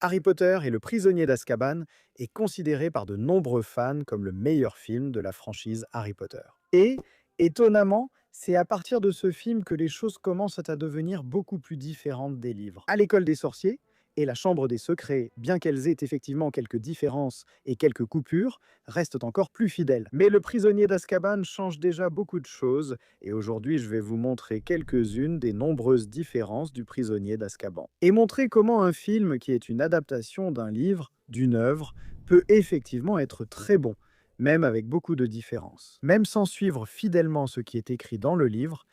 Harry Potter et le prisonnier d'Azkaban est considéré par de nombreux fans comme le meilleur film de la franchise Harry Potter. Et, étonnamment, c'est à partir de ce film que les choses commencent à devenir beaucoup plus différentes des livres. À l'école des sorciers et la chambre des secrets, bien qu'elles aient effectivement quelques différences et quelques coupures, restent encore plus fidèles. Mais le prisonnier d'Azkaban change déjà beaucoup de choses, et aujourd'hui je vais vous montrer quelques-unes des nombreuses différences du prisonnier d'Azkaban. Et montrer comment un film qui est une adaptation d'un livre, d'une œuvre, peut effectivement être très bon, même avec beaucoup de différences. Même sans suivre fidèlement ce qui est écrit dans le livre,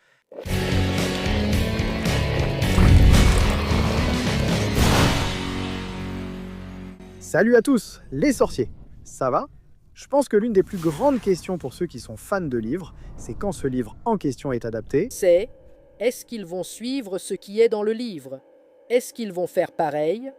salut à tous, les sorciers! Ça va? Je pense que l'une des plus grandes questions pour ceux qui sont fans de livres, c'est quand ce livre en question est adapté. C'est est-ce qu'ils vont suivre ce qui est dans le livre? Est-ce qu'ils vont faire pareil?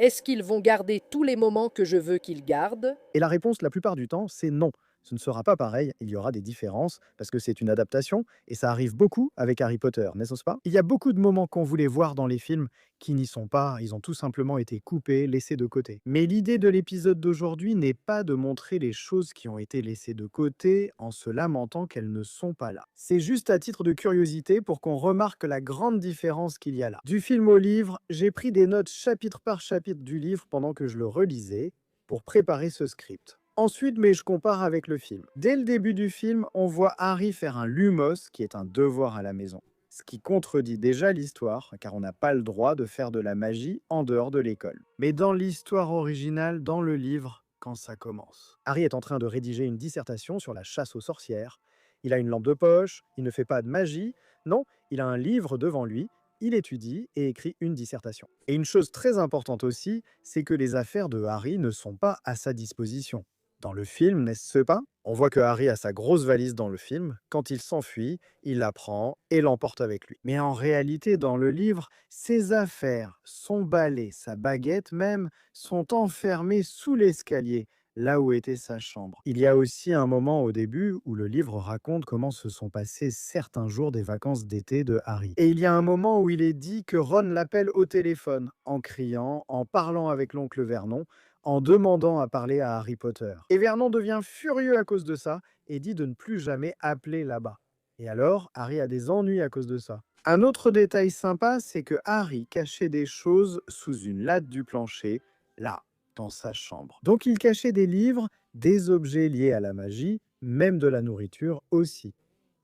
Est-ce qu'ils vont garder tous les moments que je veux qu'ils gardent? Et la réponse, la plupart du temps, c'est non. Ce ne sera pas pareil, il y aura des différences, parce que c'est une adaptation, et ça arrive beaucoup avec Harry Potter, n'est-ce pas? Il y a beaucoup de moments qu'on voulait voir dans les films qui n'y sont pas, ils ont tout simplement été coupés, laissés de côté. Mais l'idée de l'épisode d'aujourd'hui n'est pas de montrer les choses qui ont été laissées de côté en se lamentant qu'elles ne sont pas là. C'est juste à titre de curiosité pour qu'on remarque la grande différence qu'il y a là. Du film au livre, j'ai pris des notes chapitre par chapitre du livre pendant que je le relisais, pour préparer ce script. Ensuite, mais je compare avec le film. Dès le début du film, on voit Harry faire un lumos, qui est un devoir à la maison. Ce qui contredit déjà l'histoire, car on n'a pas le droit de faire de la magie en dehors de l'école. Mais dans l'histoire originale, dans le livre, quand ça commence, Harry est en train de rédiger une dissertation sur la chasse aux sorcières. Il a une lampe de poche, il ne fait pas de magie, non, il a un livre devant lui, il étudie et écrit une dissertation. Et une chose très importante aussi, c'est que les affaires de Harry ne sont pas à sa disposition. Dans le film, n'est-ce pas? On voit que Harry a sa grosse valise dans le film. Quand il s'enfuit, il la prend et l'emporte avec lui. Mais en réalité, dans le livre, ses affaires, son balai, sa baguette même, sont enfermées sous l'escalier, là où était sa chambre. Il y a aussi un moment au début où le livre raconte comment se sont passés certains jours des vacances d'été de Harry. Et il y a un moment où il est dit que Ron l'appelle au téléphone, en criant, en parlant avec l'oncle Vernon, en demandant à parler à Harry Potter. Et Vernon devient furieux à cause de ça et dit de ne plus jamais appeler là-bas. Et alors, Harry a des ennuis à cause de ça. Un autre détail sympa, c'est que Harry cachait des choses sous une latte du plancher, là, dans sa chambre. Donc il cachait des livres, des objets liés à la magie, même de la nourriture aussi.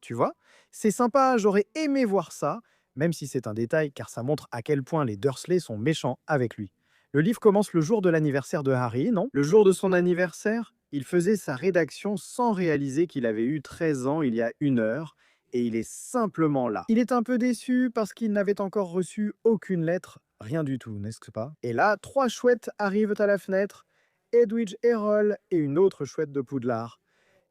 Tu vois? C'est sympa, j'aurais aimé voir ça, même si c'est un détail car ça montre à quel point les Dursley sont méchants avec lui. Le livre commence le jour de l'anniversaire de Harry, non? Le jour de son anniversaire, il faisait sa rédaction sans réaliser qu'il avait eu 13 ans il y a 1 heure, et il est simplement là. Il est un peu déçu parce qu'il n'avait encore reçu aucune lettre, rien du tout, n'est-ce pas? Et là, 3 chouettes arrivent à la fenêtre, Edwidge Errol et une autre chouette de Poudlard.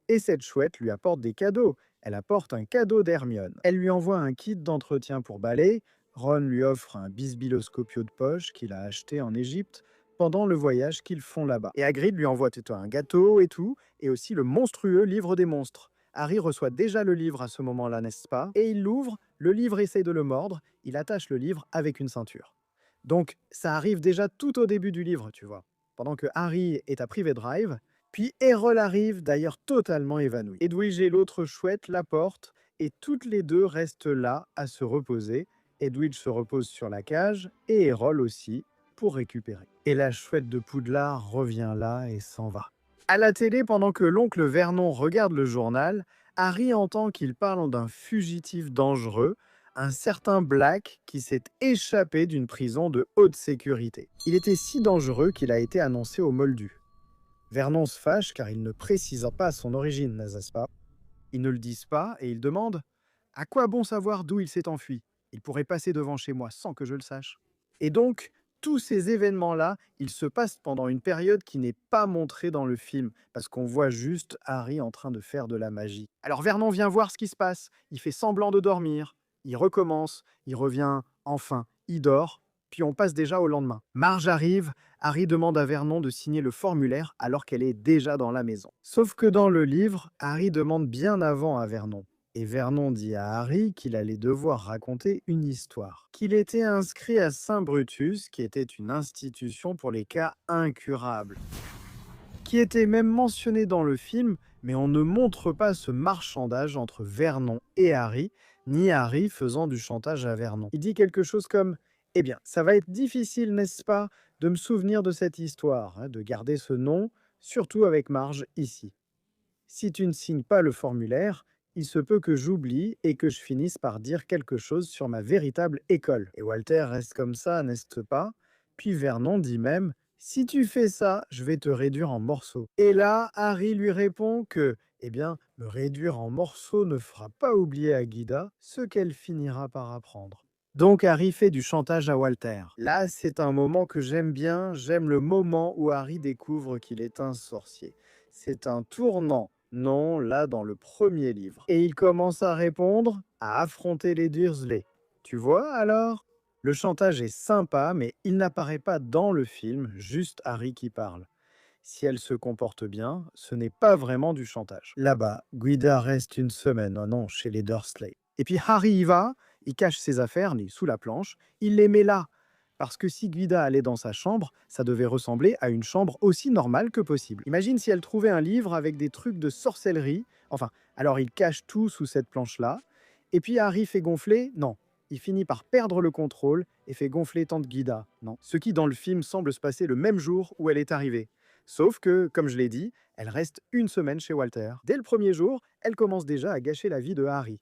Et cette chouette lui apporte des cadeaux. Elle apporte un cadeau d'Hermione. Elle lui envoie un kit d'entretien pour balai. Ron lui offre un bisbiloscopio de poche qu'il a acheté en Égypte pendant le voyage qu'ils font là-bas. Et Hagrid lui envoie un gâteau et tout, et aussi le monstrueux livre des monstres. Harry reçoit déjà le livre à ce moment-là, n'est-ce pas? Et il l'ouvre, le livre essaye de le mordre, il attache le livre avec une ceinture. Donc ça arrive déjà tout au début du livre, tu vois. Pendant que Harry est à Privet Drive, puis Errol arrive, d'ailleurs totalement évanoui. Edwige et l'autre chouette la portent, et toutes les deux restent là à se reposer. Edwige se repose sur la cage, et Errol aussi, pour récupérer. Et la chouette de Poudlard revient là et s'en va. À la télé, pendant que l'oncle Vernon regarde le journal, Harry entend qu'il parle d'un fugitif dangereux, un certain Black qui s'est échappé d'une prison de haute sécurité. Il était si dangereux qu'il a été annoncé au Moldu. Vernon se fâche car il ne précise pas son origine, n'est-ce pas? Ils ne le disent pas et il demande « À quoi bon savoir d'où il s'est enfui? Il pourrait passer devant chez moi sans que je le sache. » Et donc, tous ces événements-là, ils se passent pendant une période qui n'est pas montrée dans le film, parce qu'on voit juste Harry en train de faire de la magie. Alors Vernon vient voir ce qui se passe, il fait semblant de dormir, il recommence, il revient, enfin, il dort, puis on passe déjà au lendemain. Marge arrive, Harry demande à Vernon de signer le formulaire alors qu'elle est déjà dans la maison. Sauf que dans le livre, Harry demande bien avant à Vernon. Et Vernon dit à Harry qu'il allait devoir raconter une histoire. Qu'il était inscrit à Saint-Brutus, qui était une institution pour les cas incurables. Qui était même mentionné dans le film, mais on ne montre pas ce marchandage entre Vernon et Harry, ni Harry faisant du chantage à Vernon. Il dit quelque chose comme « Eh bien, ça va être difficile, n'est-ce pas, de me souvenir de cette histoire, de garder ce nom, surtout avec Marge ici. Si tu ne signes pas le formulaire, il se peut que j'oublie et que je finisse par dire quelque chose sur ma véritable école. » Et Walter reste comme ça, n'est-ce pas? Puis Vernon dit même si tu fais ça, je vais te réduire en morceaux. Et là, Harry lui répond que, eh bien, me réduire en morceaux ne fera pas oublier à Guida ce qu'elle finira par apprendre. Donc Harry fait du chantage à Walter. Là, c'est un moment que j'aime bien, j'aime le moment où Harry découvre qu'il est un sorcier. C'est un tournant, non, là dans le premier livre. Et il commence à répondre, à affronter les Dursley. Tu vois alors? Le chantage est sympa, mais il n'apparaît pas dans le film, juste Harry qui parle. Si elle se comporte bien, ce n'est pas vraiment du chantage. Là-bas, Guida reste une semaine, oh non, chez les Dursley. Et puis Harry y va, il cache ses affaires, les sous la planche, il les met là. Parce que si Guida allait dans sa chambre, ça devait ressembler à une chambre aussi normale que possible. Imagine si elle trouvait un livre avec des trucs de sorcellerie. Enfin, alors il cache tout sous cette planche-là. Et puis Harry fait gonfler, non, il finit par perdre le contrôle et fait gonfler tante Guida, non. Ce qui dans le film semble se passer le même jour où elle est arrivée. Sauf que, comme je l'ai dit, elle reste une semaine chez Walter. Dès le premier jour, elle commence déjà à gâcher la vie de Harry.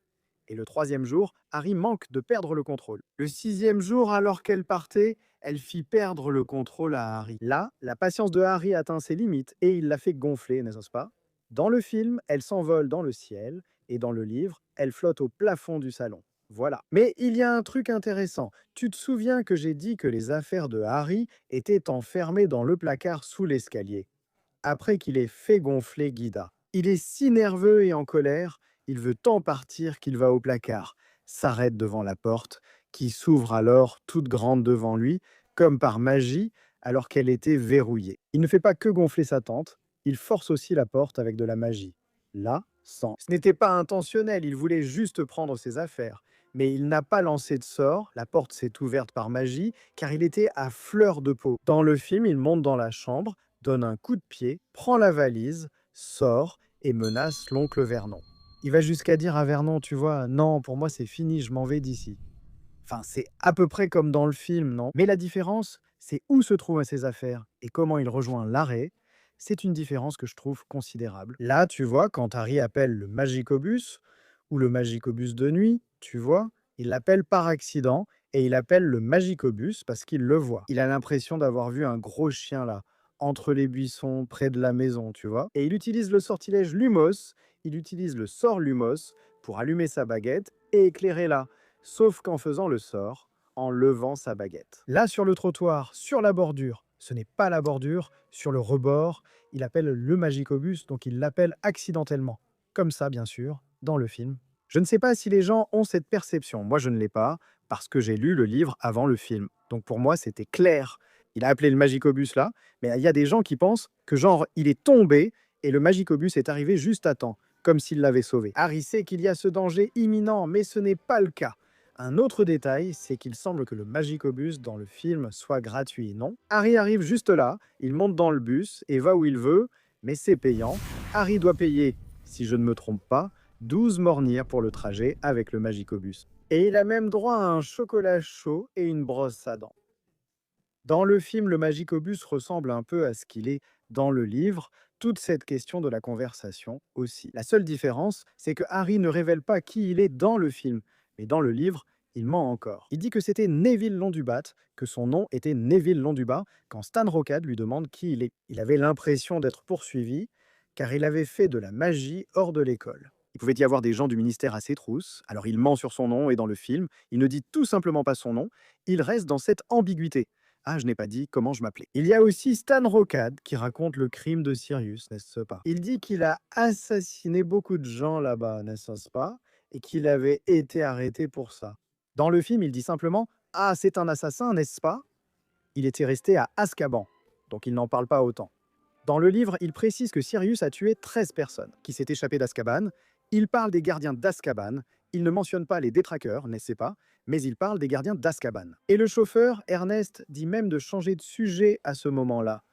Et le troisième jour, Harry manque de perdre le contrôle. Le sixième jour, alors qu'elle partait, elle fit perdre le contrôle à Harry. Là, la patience de Harry atteint ses limites et il la fait gonfler, n'est-ce pas? Dans le film, elle s'envole dans le ciel et dans le livre, elle flotte au plafond du salon. Voilà. Mais il y a un truc intéressant. Tu te souviens que j'ai dit que les affaires de Harry étaient enfermées dans le placard sous l'escalier, après qu'il ait fait gonfler Guida. Il est si nerveux et en colère, il veut tant partir qu'il va au placard, s'arrête devant la porte, qui s'ouvre alors toute grande devant lui, comme par magie, alors qu'elle était verrouillée. Il ne fait pas que gonfler sa tante, il force aussi la porte avec de la magie. Là, sans. Ce n'était pas intentionnel, il voulait juste prendre ses affaires. Mais il n'a pas lancé de sort, la porte s'est ouverte par magie, car il était à fleur de peau. Dans le film, il monte dans la chambre, donne un coup de pied, prend la valise, sort et menace l'oncle Vernon. Il va jusqu'à dire à Vernon, tu vois, non, pour moi c'est fini, je m'en vais d'ici. Enfin, c'est à peu près comme dans le film, non? Mais la différence, c'est où se trouvent ses affaires et comment il rejoint l'arrêt. C'est une différence que je trouve considérable. Là, tu vois, quand Harry appelle le Magicobus, ou le Magicobus de nuit, tu vois, il l'appelle par accident et il appelle le Magicobus parce qu'il le voit. Il a l'impression d'avoir vu un gros chien là, entre les buissons, près de la maison, tu vois. Et il utilise le sortilège Lumos, il utilise le sort Lumos pour allumer sa baguette et éclairer là, sauf qu'en faisant le sort, en levant sa baguette. Là, sur le trottoir, sur la bordure, ce n'est pas la bordure, sur le rebord, il appelle le Magicobus, donc il l'appelle accidentellement. Comme ça, bien sûr, dans le film. Je ne sais pas si les gens ont cette perception. Moi, je ne l'ai pas, parce que j'ai lu le livre avant le film. Donc pour moi, c'était clair. Il a appelé le Magicobus là, mais il y a des gens qui pensent que genre, il est tombé et le Magicobus est arrivé juste à temps, comme s'il l'avait sauvé. Harry sait qu'il y a ce danger imminent, mais ce n'est pas le cas. Un autre détail, c'est qu'il semble que le Magicobus dans le film soit gratuit, non? Harry arrive juste là, il monte dans le bus et va où il veut, mais c'est payant. Harry doit payer, si je ne me trompe pas, 12 mornières pour le trajet avec le Magicobus. Et il a même droit à un chocolat chaud et une brosse à dents. Dans le film, le Magicobus ressemble un peu à ce qu'il est dans le livre, toute cette question de la conversation aussi. La seule différence, c'est que Harry ne révèle pas qui il est dans le film, mais dans le livre, il ment encore. Il dit que c'était Neville Londubat, que son nom était Neville Londubat, quand Stan Rocade lui demande qui il est. Il avait l'impression d'être poursuivi, car il avait fait de la magie hors de l'école. Il pouvait y avoir des gens du ministère à ses trousses, alors il ment sur son nom et dans le film, il ne dit tout simplement pas son nom, il reste dans cette ambiguïté. Ah, je n'ai pas dit comment je m'appelais. Il y a aussi Stan Rocade qui raconte le crime de Sirius, n'est-ce pas? Il dit qu'il a assassiné beaucoup de gens là-bas, n'est-ce pas? Et qu'il avait été arrêté pour ça. Dans le film, il dit simplement ah, c'est un assassin, n'est-ce pas? Il était resté à Azkaban, donc il n'en parle pas autant. Dans le livre, il précise que Sirius a tué 13 personnes, qui s'est échappé d'Azkaban, Il parle des gardiens d'Azkaban. Il ne mentionne pas les détraqueurs, n'est-ce pas? Mais il parle des gardiens d'Azkaban. Et le chauffeur, Ernest, dit même de changer de sujet à ce moment-là.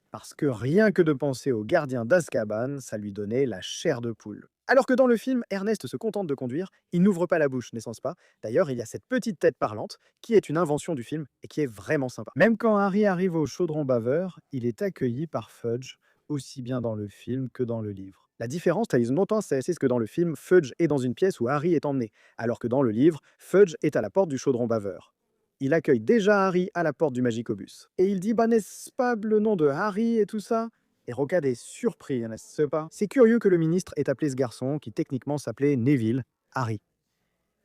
Parce que rien que de penser aux gardiens d'Azkaban, ça lui donnait la chair de poule. Alors que dans le film, Ernest se contente de conduire, il n'ouvre pas la bouche, n'est-ce pas? D'ailleurs, il y a cette petite tête parlante, qui est une invention du film et qui est vraiment sympa. Même quand Harry arrive au chaudron baveur, il est accueilli par Fudge, aussi bien dans le film que dans le livre. La différence, Thaïs Montan, c'est que dans le film, Fudge est dans une pièce où Harry est emmené, alors que dans le livre, Fudge est à la porte du chaudron baveur. Il accueille déjà Harry à la porte du Magicobus. Et il dit bah n'est-ce pas le nom de Harry et tout ça? Et Rocade est surpris, n'est-ce pas? C'est curieux que le ministre ait appelé ce garçon, qui techniquement s'appelait Neville, Harry.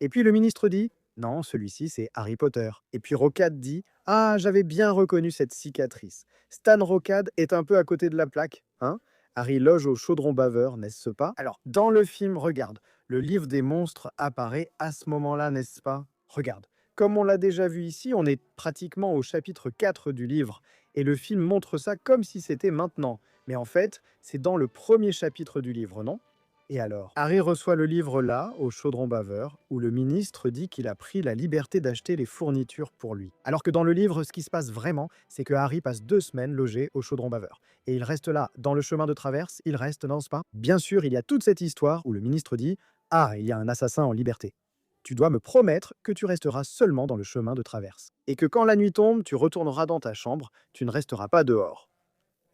Et puis le ministre dit non, celui-ci c'est Harry Potter. Et puis Rocade dit ah, j'avais bien reconnu cette cicatrice. Stan Rocade est un peu à côté de la plaque, hein? Harry loge au chaudron baveur, n'est-ce pas? Alors, dans le film, regarde, le livre des monstres apparaît à ce moment-là, n'est-ce pas? Regarde. Comme on l'a déjà vu ici, on est pratiquement au chapitre 4 du livre, et le film montre ça comme si c'était maintenant. Mais en fait, c'est dans le premier chapitre du livre, non? Et alors? Harry reçoit le livre là, au chaudron baveur, où le ministre dit qu'il a pris la liberté d'acheter les fournitures pour lui. Alors que dans le livre, ce qui se passe vraiment, c'est que Harry passe 2 semaines logé au chaudron baveur. Et il reste là, dans le chemin de traverse, il reste, n'est-ce pas? Bien sûr, il y a toute cette histoire où le ministre dit « Ah, il y a un assassin en liberté. Tu dois me promettre que tu resteras seulement dans le chemin de traverse. Et que quand la nuit tombe, tu retourneras dans ta chambre, tu ne resteras pas dehors. »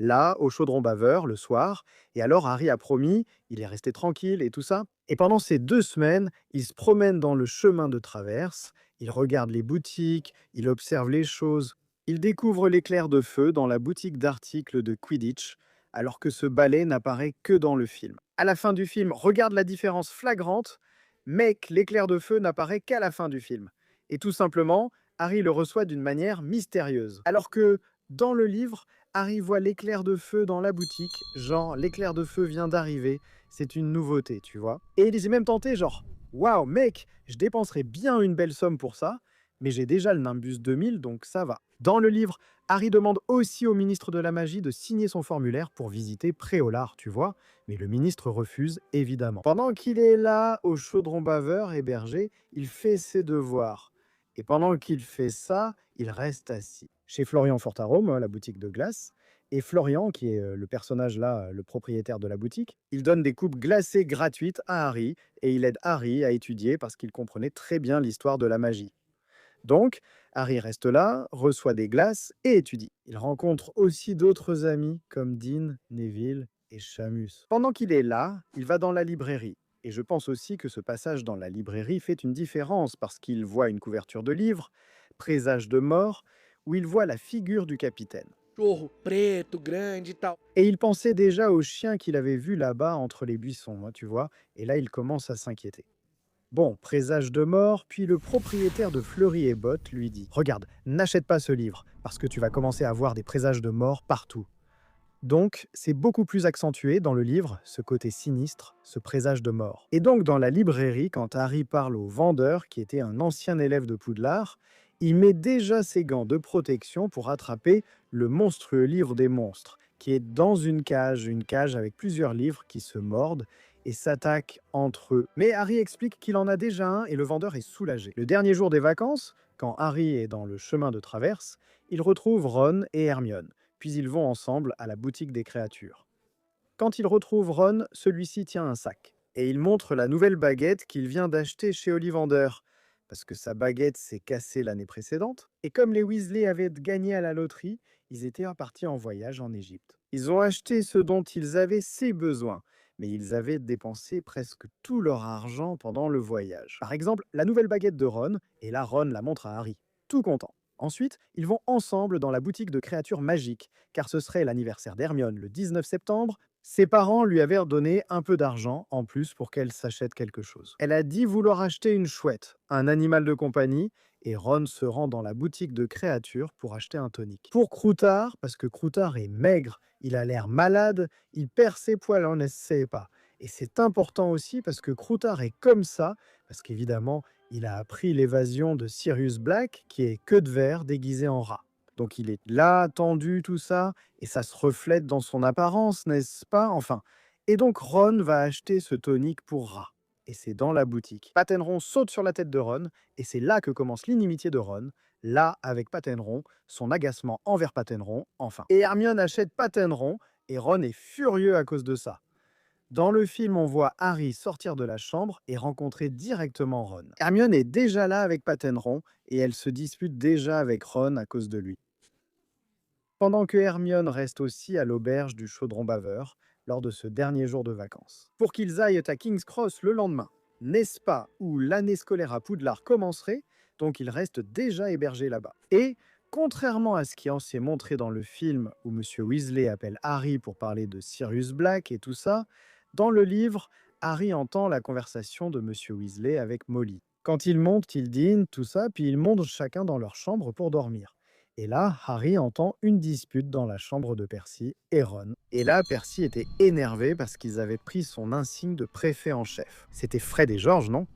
Là, au chaudron baveur, le soir, et alors Harry a promis, il est resté tranquille et tout ça. Et pendant ces 2 semaines, il se promène dans le chemin de traverse, il regarde les boutiques, il observe les choses. Il découvre l'éclair de feu dans la boutique d'articles de Quidditch, alors que ce balai n'apparaît que dans le film. À la fin du film, regarde la différence flagrante, mec, l'éclair de feu n'apparaît qu'à la fin du film. Et tout simplement, Harry le reçoit d'une manière mystérieuse. Alors que, dans le livre, Harry voit l'éclair de feu dans la boutique, genre l'éclair de feu vient d'arriver, c'est une nouveauté, tu vois. Et il est même tenté, genre, waouh, mec, je dépenserais bien une belle somme pour ça, mais j'ai déjà le Nimbus 2000, donc ça va. Dans le livre, Harry demande aussi au ministre de la Magie de signer son formulaire pour visiter Préolard, tu vois, mais le ministre refuse, évidemment. Pendant qu'il est là, au chaudron baveur, hébergé, il fait ses devoirs. Et pendant qu'il fait ça, il reste assis. Chez Florian Fortarome, la boutique de glace, et Florian, qui est le personnage là, le propriétaire de la boutique, il donne des coupes glacées gratuites à Harry, et il aide Harry à étudier parce qu'il comprenait très bien l'histoire de la magie. Donc, Harry reste là, reçoit des glaces et étudie. Il rencontre aussi d'autres amis comme Dean, Neville et Shamus. Pendant qu'il est là, il va dans la librairie. Et je pense aussi que ce passage dans la librairie fait une différence parce qu'il voit une couverture de livre, Présage de mort, où il voit la figure du capitaine. Cachorro preto, grande e tal. Et il pensait déjà au chien qu'il avait vu là-bas entre les buissons, hein, tu vois, et là il commence à s'inquiéter. Bon, présage de mort, puis le propriétaire de Fleury et Bottes lui dit « Regarde, n'achète pas ce livre, parce que tu vas commencer à voir des présages de mort partout. » Donc, c'est beaucoup plus accentué dans le livre, ce côté sinistre, ce présage de mort. Et donc, dans la librairie, quand Harry parle au vendeur, qui était un ancien élève de Poudlard, il met déjà ses gants de protection pour attraper le monstrueux livre des monstres, qui est dans une cage avec plusieurs livres qui se mordent et s'attaquent entre eux. Mais Harry explique qu'il en a déjà un et le vendeur est soulagé. Le dernier jour des vacances, quand Harry est dans le chemin de traverse, il retrouve Ron et Hermione. Puis ils vont ensemble à la boutique des créatures. Quand il retrouve Ron, celui-ci tient un sac. Et il montre la nouvelle baguette qu'il vient d'acheter chez Ollivander. Parce que sa baguette s'est cassée l'année précédente. Et comme les Weasley avaient gagné à la loterie, ils étaient partis en voyage en Égypte. Ils ont acheté ce dont ils avaient ses besoins. Mais ils avaient dépensé presque tout leur argent pendant le voyage. Par exemple, la nouvelle baguette de Ron, et là Ron la montre à Harry. Tout content. Ensuite, ils vont ensemble dans la boutique de créatures magiques, car ce serait l'anniversaire d'Hermione le 19 septembre. Ses parents lui avaient donné un peu d'argent en plus pour qu'elle s'achète quelque chose. Elle a dit vouloir acheter une chouette, un animal de compagnie, et Ron se rend dans la boutique de créatures pour acheter un tonic. Pour Croutard, parce que Croutard est maigre, il a l'air malade, il perd ses poils, on ne sait pas. Et c'est important aussi parce que Croutard est comme ça, parce qu'évidemment, il a appris l'évasion de Sirius Black, qui est queue de verre déguisé en rat. Donc il est là, tendu, tout ça, et ça se reflète dans son apparence, n'est-ce pas? Enfin, Et donc Ron va acheter ce tonique pour rat. Et c'est dans la boutique. Patenron saute sur la tête de Ron, et c'est là que commence l'inimitié de Ron, là avec Patenron, son agacement envers Patenron, enfin. Et Hermione achète Patenron, et Ron est furieux à cause de ça. Dans le film, on voit Harry sortir de la chambre et rencontrer directement Ron. Hermione est déjà là avec Patenron, et elle se dispute déjà avec Ron à cause de lui. Pendant que Hermione reste aussi à l'auberge du Chaudron Baveur lors de ce dernier jour de vacances. Pour qu'ils aillent à King's Cross le lendemain, n'est-ce pas, où l'année scolaire à Poudlard commencerait, donc ils restent déjà hébergés là-bas. Et, contrairement à ce qui en s'est montré dans le film où Monsieur Weasley appelle Harry pour parler de Sirius Black et tout ça, dans le livre, Harry entend la conversation de Monsieur Weasley avec Molly. Quand ils montent, ils dînent, tout ça, puis ils montent chacun dans leur chambre pour dormir. Et là, Harry entend une dispute dans la chambre de Percy et Ron. Et là, Percy était énervé parce qu'ils avaient pris son insigne de préfet en chef. C'était Fred et George, non?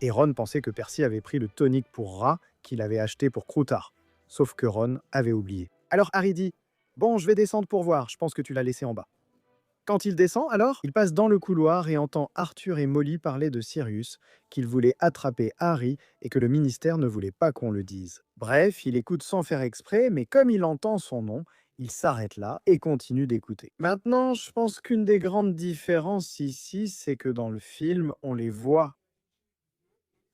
Et Ron pensait que Percy avait pris le tonique pour rat qu'il avait acheté pour Croutard. Sauf que Ron avait oublié. Alors Harry dit « Bon, je vais descendre pour voir, je pense que tu l'as laissé en bas. » Quand il descend, alors, il passe dans le couloir et entend Arthur et Molly parler de Sirius, qu'ils voulaient attraper Harry et que le ministère ne voulait pas qu'on le dise. Bref, il écoute sans faire exprès, mais comme il entend son nom, il s'arrête là et continue d'écouter. Maintenant, je pense qu'une des grandes différences ici, c'est que dans le film, on les voit.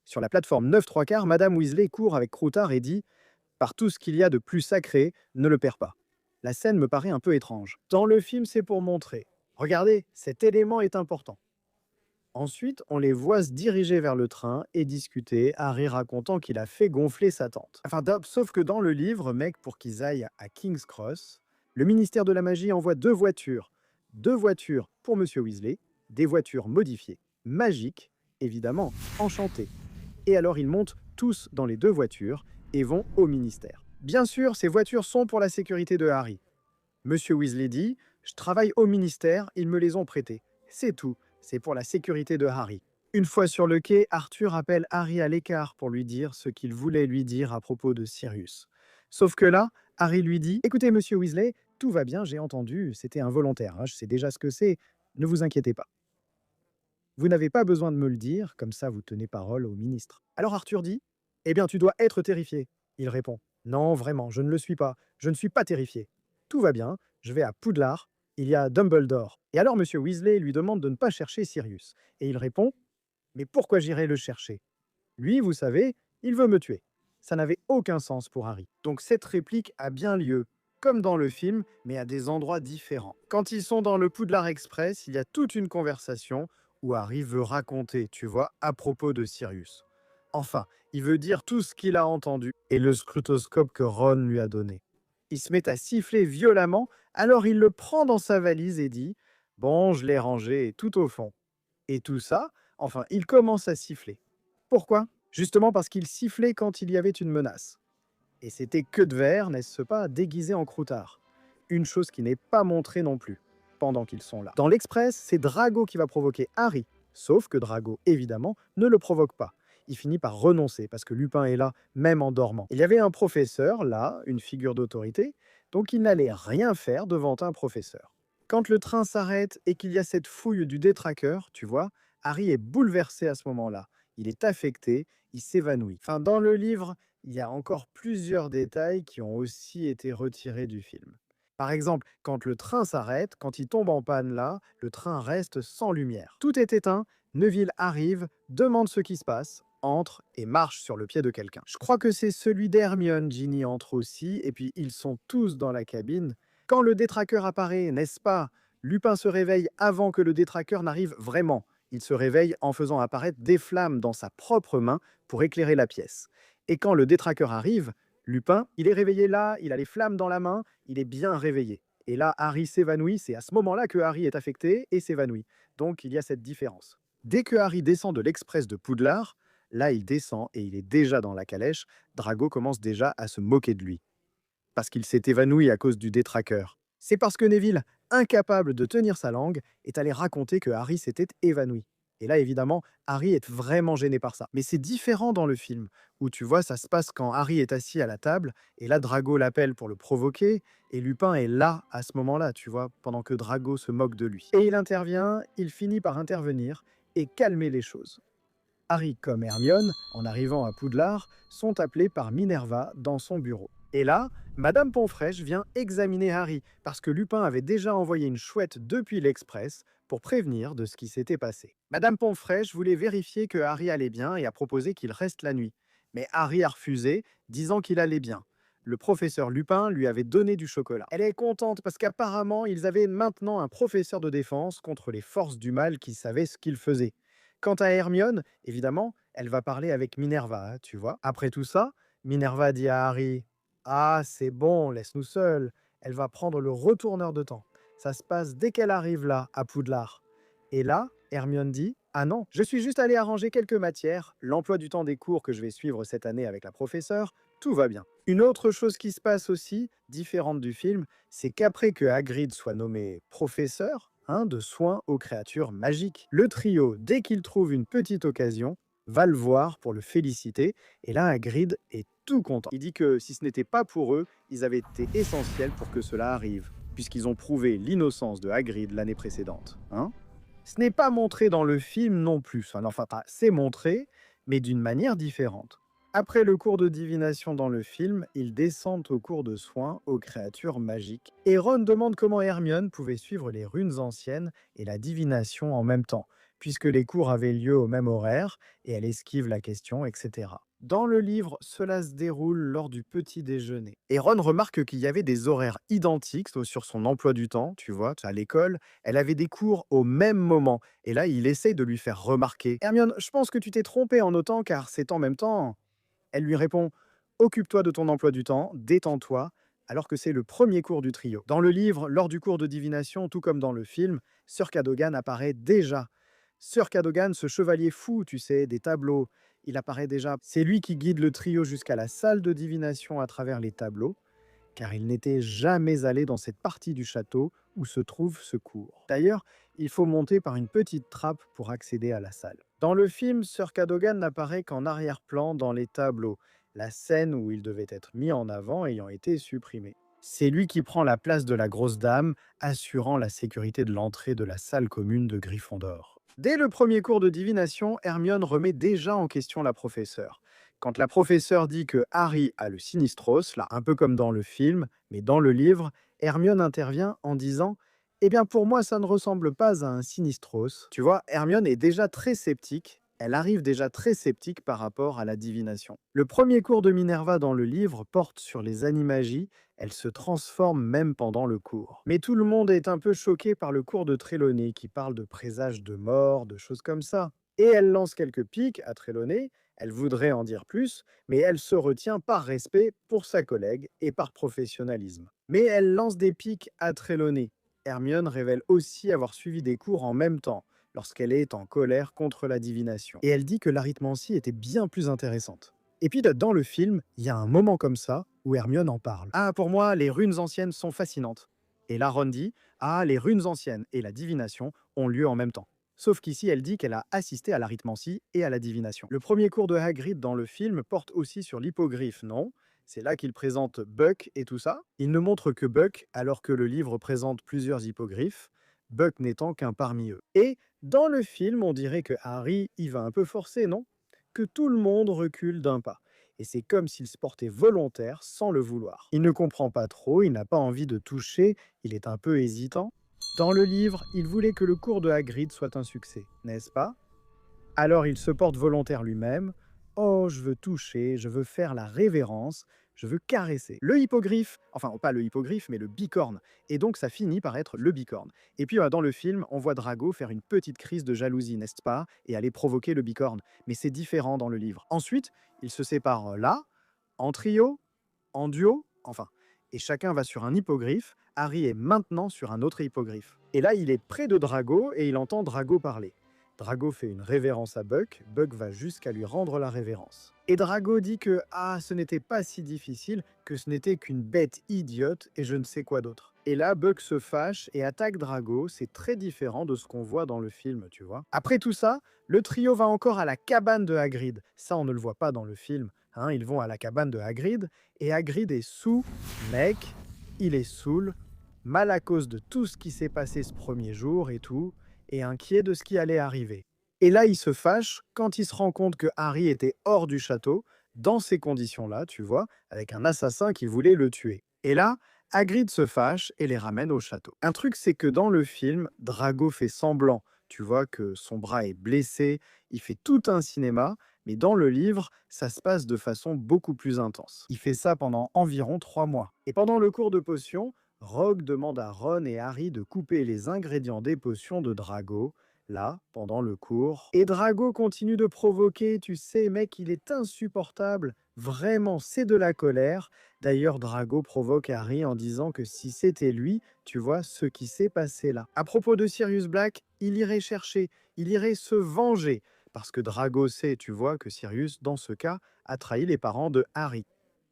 Sur la plateforme 9 3 quarts, Madame Weasley court avec Croutard et dit « Par tout ce qu'il y a de plus sacré, ne le perds pas ». La scène me paraît un peu étrange. Dans le film, c'est pour montrer. Regardez, cet élément est important. Ensuite, on les voit se diriger vers le train et discuter, Harry racontant qu'il a fait gonfler sa tante. Sauf que dans le livre, mec, pour qu'ils aillent à King's Cross, le ministère de la Magie envoie deux voitures. Deux voitures pour Monsieur Weasley, des voitures modifiées, magiques, évidemment, enchantées. Et alors ils montent tous dans les deux voitures et vont au ministère. Bien sûr, ces voitures sont pour la sécurité de Harry. Monsieur Weasley dit « Je travaille au ministère, ils me les ont prêtés. » C'est tout, c'est pour la sécurité de Harry. Une fois sur le quai, Arthur appelle Harry à l'écart pour lui dire ce qu'il voulait lui dire à propos de Sirius. Sauf que là, Harry lui dit « Écoutez, Monsieur Weasley, tout va bien, j'ai entendu, c'était involontaire, hein, je sais déjà ce que c'est, ne vous inquiétez pas. Vous n'avez pas besoin de me le dire, comme ça vous tenez parole au ministre. » Alors Arthur dit « Eh bien, tu dois être terrifié. » Il répond « Non, vraiment, je ne le suis pas, je ne suis pas terrifié. Tout va bien, je vais à Poudlard, il y a Dumbledore. » Et alors Monsieur Weasley lui demande de ne pas chercher Sirius. Et il répond « Mais pourquoi j'irais le chercher? Lui, vous savez, il veut me tuer. » Ça n'avait aucun sens pour Harry. Donc cette réplique a bien lieu, comme dans le film, mais à des endroits différents. Quand ils sont dans le Poudlard Express, il y a toute une conversation où Harry veut raconter, tu vois, à propos de Sirius. Enfin, il veut dire tout ce qu'il a entendu et le scrutoscope que Ron lui a donné. Il se met à siffler violemment, alors il le prend dans sa valise et dit « Bon, je l'ai rangé tout au fond. » Et tout ça, enfin, il commence à siffler. Pourquoi? Justement parce qu'il sifflait quand il y avait une menace. Et c'était Queue de Verre, n'est-ce pas, déguisé en Croutard. Une chose qui n'est pas montrée non plus, pendant qu'ils sont là. Dans l'Express, c'est Drago qui va provoquer Harry, sauf que Drago, évidemment, ne le provoque pas. Il finit par renoncer parce que Lupin est là, même en dormant. Il y avait un professeur, là, une figure d'autorité, donc il n'allait rien faire devant un professeur. Quand le train s'arrête et qu'il y a cette fouille du détraqueur, tu vois, Harry est bouleversé à ce moment-là. Il est affecté, il s'évanouit. Enfin, dans le livre, il y a encore plusieurs détails qui ont aussi été retirés du film. Par exemple, quand le train s'arrête, quand il tombe en panne là, le train reste sans lumière. Tout est éteint, Neville arrive, demande ce qui se passe, entre et marche sur le pied de quelqu'un. Je crois que c'est celui d'Hermione, Ginny entre aussi, et puis ils sont tous dans la cabine. Quand le détraqueur apparaît, n'est-ce pas, Lupin se réveille avant que le détraqueur n'arrive vraiment. Il se réveille en faisant apparaître des flammes dans sa propre main pour éclairer la pièce. Et quand le détraqueur arrive, Lupin, il est réveillé là, il a les flammes dans la main, il est bien réveillé. Et là, Harry s'évanouit, c'est à ce moment-là que Harry est affecté et s'évanouit. Donc il y a cette différence. Dès que Harry descend de l'express de Poudlard, là il descend et il est déjà dans la calèche, Drago commence déjà à se moquer de lui. Parce qu'il s'est évanoui à cause du détraqueur. C'est parce que Neville, incapable de tenir sa langue, est allé raconter que Harry s'était évanoui. Et là, évidemment, Harry est vraiment gêné par ça. Mais c'est différent dans le film, où tu vois, ça se passe quand Harry est assis à la table, et là, Drago l'appelle pour le provoquer, et Lupin est là à ce moment-là, tu vois, pendant que Drago se moque de lui. Et il intervient, il finit par intervenir et calmer les choses. Harry comme Hermione, en arrivant à Poudlard, sont appelés par Minerva dans son bureau. Et là, Madame Pomfrèche vient examiner Harry, parce que Lupin avait déjà envoyé une chouette depuis l'Express pour prévenir de ce qui s'était passé. Madame Pomfrèche voulait vérifier que Harry allait bien et a proposé qu'il reste la nuit. Mais Harry a refusé, disant qu'il allait bien. Le professeur Lupin lui avait donné du chocolat. Elle est contente parce qu'apparemment, ils avaient maintenant un professeur de défense contre les forces du mal qui savait ce qu'il faisait. Quant à Hermione, évidemment, elle va parler avec Minerva, tu vois. Après tout ça, Minerva dit à Harry: Ah, c'est bon, laisse-nous seuls. Elle va prendre le retourneur de temps. Ça se passe dès qu'elle arrive là, à Poudlard. Et là, Hermione dit: Ah non, je suis juste allé arranger quelques matières, l'emploi du temps des cours que je vais suivre cette année avec la professeure, tout va bien. Une autre chose qui se passe aussi, différente du film, c'est qu'après que Hagrid soit nommé professeur, de soins aux créatures magiques, le trio, dès qu'il trouve une petite occasion, va le voir pour le féliciter, et là Hagrid est tout content. Il dit que si ce n'était pas pour eux, ils avaient été essentiels pour que cela arrive, puisqu'ils ont prouvé l'innocence de Hagrid l'année précédente. Ce n'est pas montré dans le film non plus, enfin c'est montré, mais d'une manière différente. Après le cours de divination dans le film, ils descendent au cours de soins aux créatures magiques. Et Ron demande comment Hermione pouvait suivre les runes anciennes et la divination en même temps, puisque les cours avaient lieu au même horaire, et elle esquive la question, etc. Dans le livre, cela se déroule lors du petit déjeuner. Et Ron remarque qu'il y avait des horaires identiques sur son emploi du temps, tu vois, à l'école. Elle avait des cours au même moment. Et là, il essaye de lui faire remarquer: Hermione, je pense que tu t'es trompée en notant car c'est en même temps. Elle lui répond: Occupe-toi de ton emploi du temps, détends-toi, alors que c'est le premier cours du trio. Dans le livre, lors du cours de divination, tout comme dans le film, Sir Cadogan apparaît déjà. Sir Cadogan, ce chevalier fou, tu sais, des tableaux, il apparaît déjà. C'est lui qui guide le trio jusqu'à la salle de divination à travers les tableaux, car il n'était jamais allé dans cette partie du château où se trouve ce cours. D'ailleurs, il faut monter par une petite trappe pour accéder à la salle. Dans le film, Sir Cadogan n'apparaît qu'en arrière-plan dans les tableaux, la scène où il devait être mis en avant ayant été supprimée. C'est lui qui prend la place de la grosse dame, assurant la sécurité de l'entrée de la salle commune de Gryffondor. Dès le premier cours de divination, Hermione remet déjà en question la professeure. Quand la professeure dit que Harry a le Sinistros, là, un peu comme dans le film, mais dans le livre, Hermione intervient en disant: Eh bien, pour moi, ça ne ressemble pas à un Sinistros. Tu vois, Hermione est déjà très sceptique. Elle arrive déjà très sceptique par rapport à la divination. Le premier cours de Minerva dans le livre porte sur les animagies. Elle se transforme même pendant le cours. Mais tout le monde est un peu choqué par le cours de Trelawney qui parle de présages de mort, de choses comme ça. Et elle lance quelques piques à Trelawney. Elle voudrait en dire plus, mais elle se retient par respect pour sa collègue et par professionnalisme. Mais elle lance des piques à Trelawney. Hermione révèle aussi avoir suivi des cours en même temps, lorsqu'elle est en colère contre la divination. Et elle dit que l'arithmancie était bien plus intéressante. Et puis dans le film, il y a un moment comme ça où Hermione en parle. Ah, pour moi, les runes anciennes sont fascinantes. Et là, Ron dit: Ah, les runes anciennes et la divination ont lieu en même temps. Sauf qu'ici, elle dit qu'elle a assisté à l'arithmancie et à la divination. Le premier cours de Hagrid dans le film porte aussi sur l'hippogriffe, non? C'est là qu'il présente Buck et tout ça. Il ne montre que Buck, alors que le livre présente plusieurs hippogriffes, Buck n'étant qu'un parmi eux. Et dans le film, on dirait que Harry y va un peu forcé, non? Que tout le monde recule d'un pas. Et c'est comme s'il se portait volontaire sans le vouloir. Il ne comprend pas trop, il n'a pas envie de toucher, il est un peu hésitant. Dans le livre, il voulait que le cours de Hagrid soit un succès, n'est-ce pas? Alors il se porte volontaire lui-même. Oh, je veux toucher, je veux faire la révérence, je veux caresser. Le hippogriffe, enfin pas le hippogriffe, mais le bicorne. Et donc ça finit par être le bicorne. Et puis dans le film, on voit Drago faire une petite crise de jalousie, n'est-ce pas? Et aller provoquer le bicorne. Mais c'est différent dans le livre. Ensuite, ils se séparent là, en trio, en duo, enfin. Et chacun va sur un hippogriffe. Harry est maintenant sur un autre hippogriffe. Et là, il est près de Drago et il entend Drago parler. Drago fait une révérence à Buck, Buck va jusqu'à lui rendre la révérence. Et Drago dit que ce n'était pas si difficile, que ce n'était qu'une bête idiote et je ne sais quoi d'autre. Et là, Buck se fâche et attaque Drago. C'est très différent de ce qu'on voit dans le film, tu vois. Après tout ça, le trio va encore à la cabane de Hagrid. Ça, on ne le voit pas dans le film, hein. Ils vont à la cabane de Hagrid et Hagrid est sous, mec, il est saoul, mal à cause de tout ce qui s'est passé ce premier jour et tout, et inquiet de ce qui allait arriver. Et là, il se fâche quand il se rend compte que Harry était hors du château, dans ces conditions-là, tu vois, avec un assassin qui voulait le tuer. Et là, Hagrid se fâche et les ramène au château. Un truc, c'est que dans le film, Drago fait semblant, tu vois, que son bras est blessé, il fait tout un cinéma, mais dans le livre, ça se passe de façon beaucoup plus intense. Il fait ça pendant environ 3 mois. Et pendant le cours de potions, Rogue demande à Ron et Harry de couper les ingrédients des potions de Drago, là, pendant le cours. Et Drago continue de provoquer, tu sais, mec, il est insupportable. Vraiment, c'est de la colère. D'ailleurs, Drago provoque Harry en disant que si c'était lui, tu vois ce qui s'est passé là. À propos de Sirius Black, il irait chercher, il irait se venger. Parce que Drago sait, tu vois, que Sirius, dans ce cas, a trahi les parents de Harry.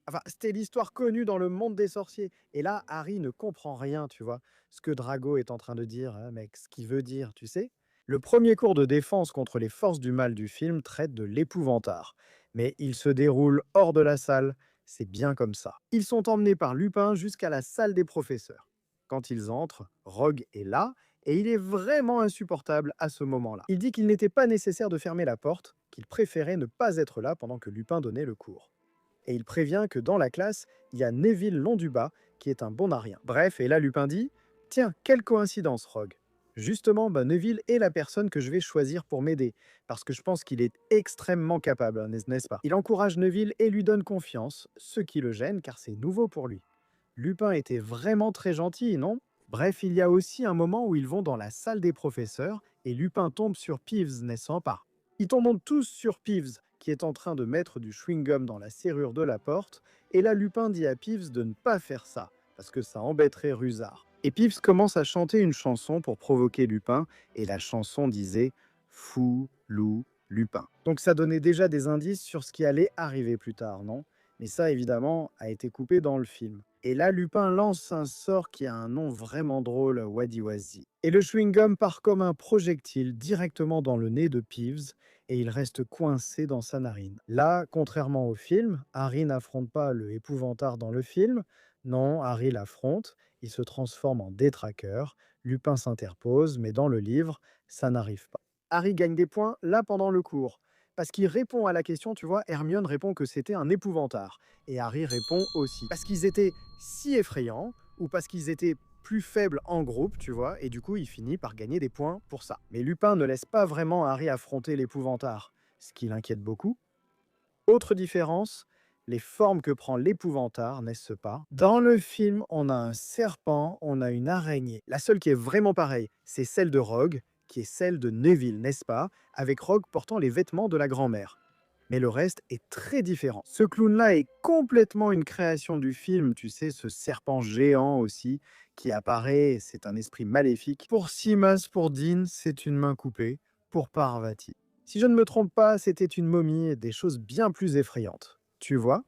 Enfin, c'était l'histoire connue dans le monde des sorciers. Et là, Harry ne comprend rien, tu vois, ce que Drago est en train de dire, hein, mec, ce qu'il veut dire, tu sais. Le premier cours de défense contre les forces du mal du film traite de l'épouvantard. Mais il se déroule hors de la salle, c'est bien comme ça. Ils sont emmenés par Lupin jusqu'à la salle des professeurs. Quand ils entrent, Rogue est là, et il est vraiment insupportable à ce moment-là. Il dit qu'il n'était pas nécessaire de fermer la porte, qu'il préférait ne pas être là pendant que Lupin donnait le cours. Et il prévient que dans la classe, il y a Neville Londubat, qui est un bon à rien. Bref, et là Lupin dit « Tiens, quelle coïncidence, Rogue. Justement, Neville est la personne que je vais choisir pour m'aider, parce que je pense qu'il est extrêmement capable, hein, n'est-ce pas ?» Il encourage Neville et lui donne confiance, ce qui le gêne car c'est nouveau pour lui. Lupin était vraiment très gentil, non? Bref, il y a aussi un moment où ils vont dans la salle des professeurs et Lupin tombe sur Peeves, n'est-ce pas? Ils tombent tous sur Peeves, qui est en train de mettre du chewing-gum dans la serrure de la porte, et là Lupin dit à Peeves de ne pas faire ça, parce que ça embêterait Rusard. Et Peeves commence à chanter une chanson pour provoquer Lupin, et la chanson disait « Fou, loup, Lupin ». Donc ça donnait déjà des indices sur ce qui allait arriver plus tard, non? Mais ça, évidemment, a été coupé dans le film. Et là, Lupin lance un sort qui a un nom vraiment drôle, Wadi-Wazi. Et le chewing-gum part comme un projectile directement dans le nez de Peeves, et il reste coincé dans sa narine. Là, contrairement au film, Harry n'affronte pas le épouvantard dans le film. Non, Harry l'affronte, il se transforme en détraqueur, Lupin s'interpose, mais dans le livre, ça n'arrive pas. Harry gagne des points là pendant le cours, parce qu'il répond à la question, tu vois, Hermione répond que c'était un épouvantard, et Harry répond aussi. Parce qu'ils étaient si effrayants, ou parce qu'ils étaient plus faibles en groupe, tu vois, et du coup, il finit par gagner des points pour ça. Mais Lupin ne laisse pas vraiment Harry affronter l'épouvantard, ce qui l'inquiète beaucoup. Autre différence, les formes que prend l'épouvantard, n'est-ce pas? Dans le film, on a un serpent, on a une araignée. La seule qui est vraiment pareille, c'est celle de Rogue, qui est celle de Neville, n'est-ce pas? Avec Rogue portant les vêtements de la grand-mère. Mais le reste est très différent. Ce clown-là est complètement une création du film, tu sais, ce serpent géant aussi, qui apparaît, c'est un esprit maléfique. Pour Simas, pour Dean, c'est une main coupée. Pour Parvati. Si je ne me trompe pas, c'était une momie et des choses bien plus effrayantes. Tu vois?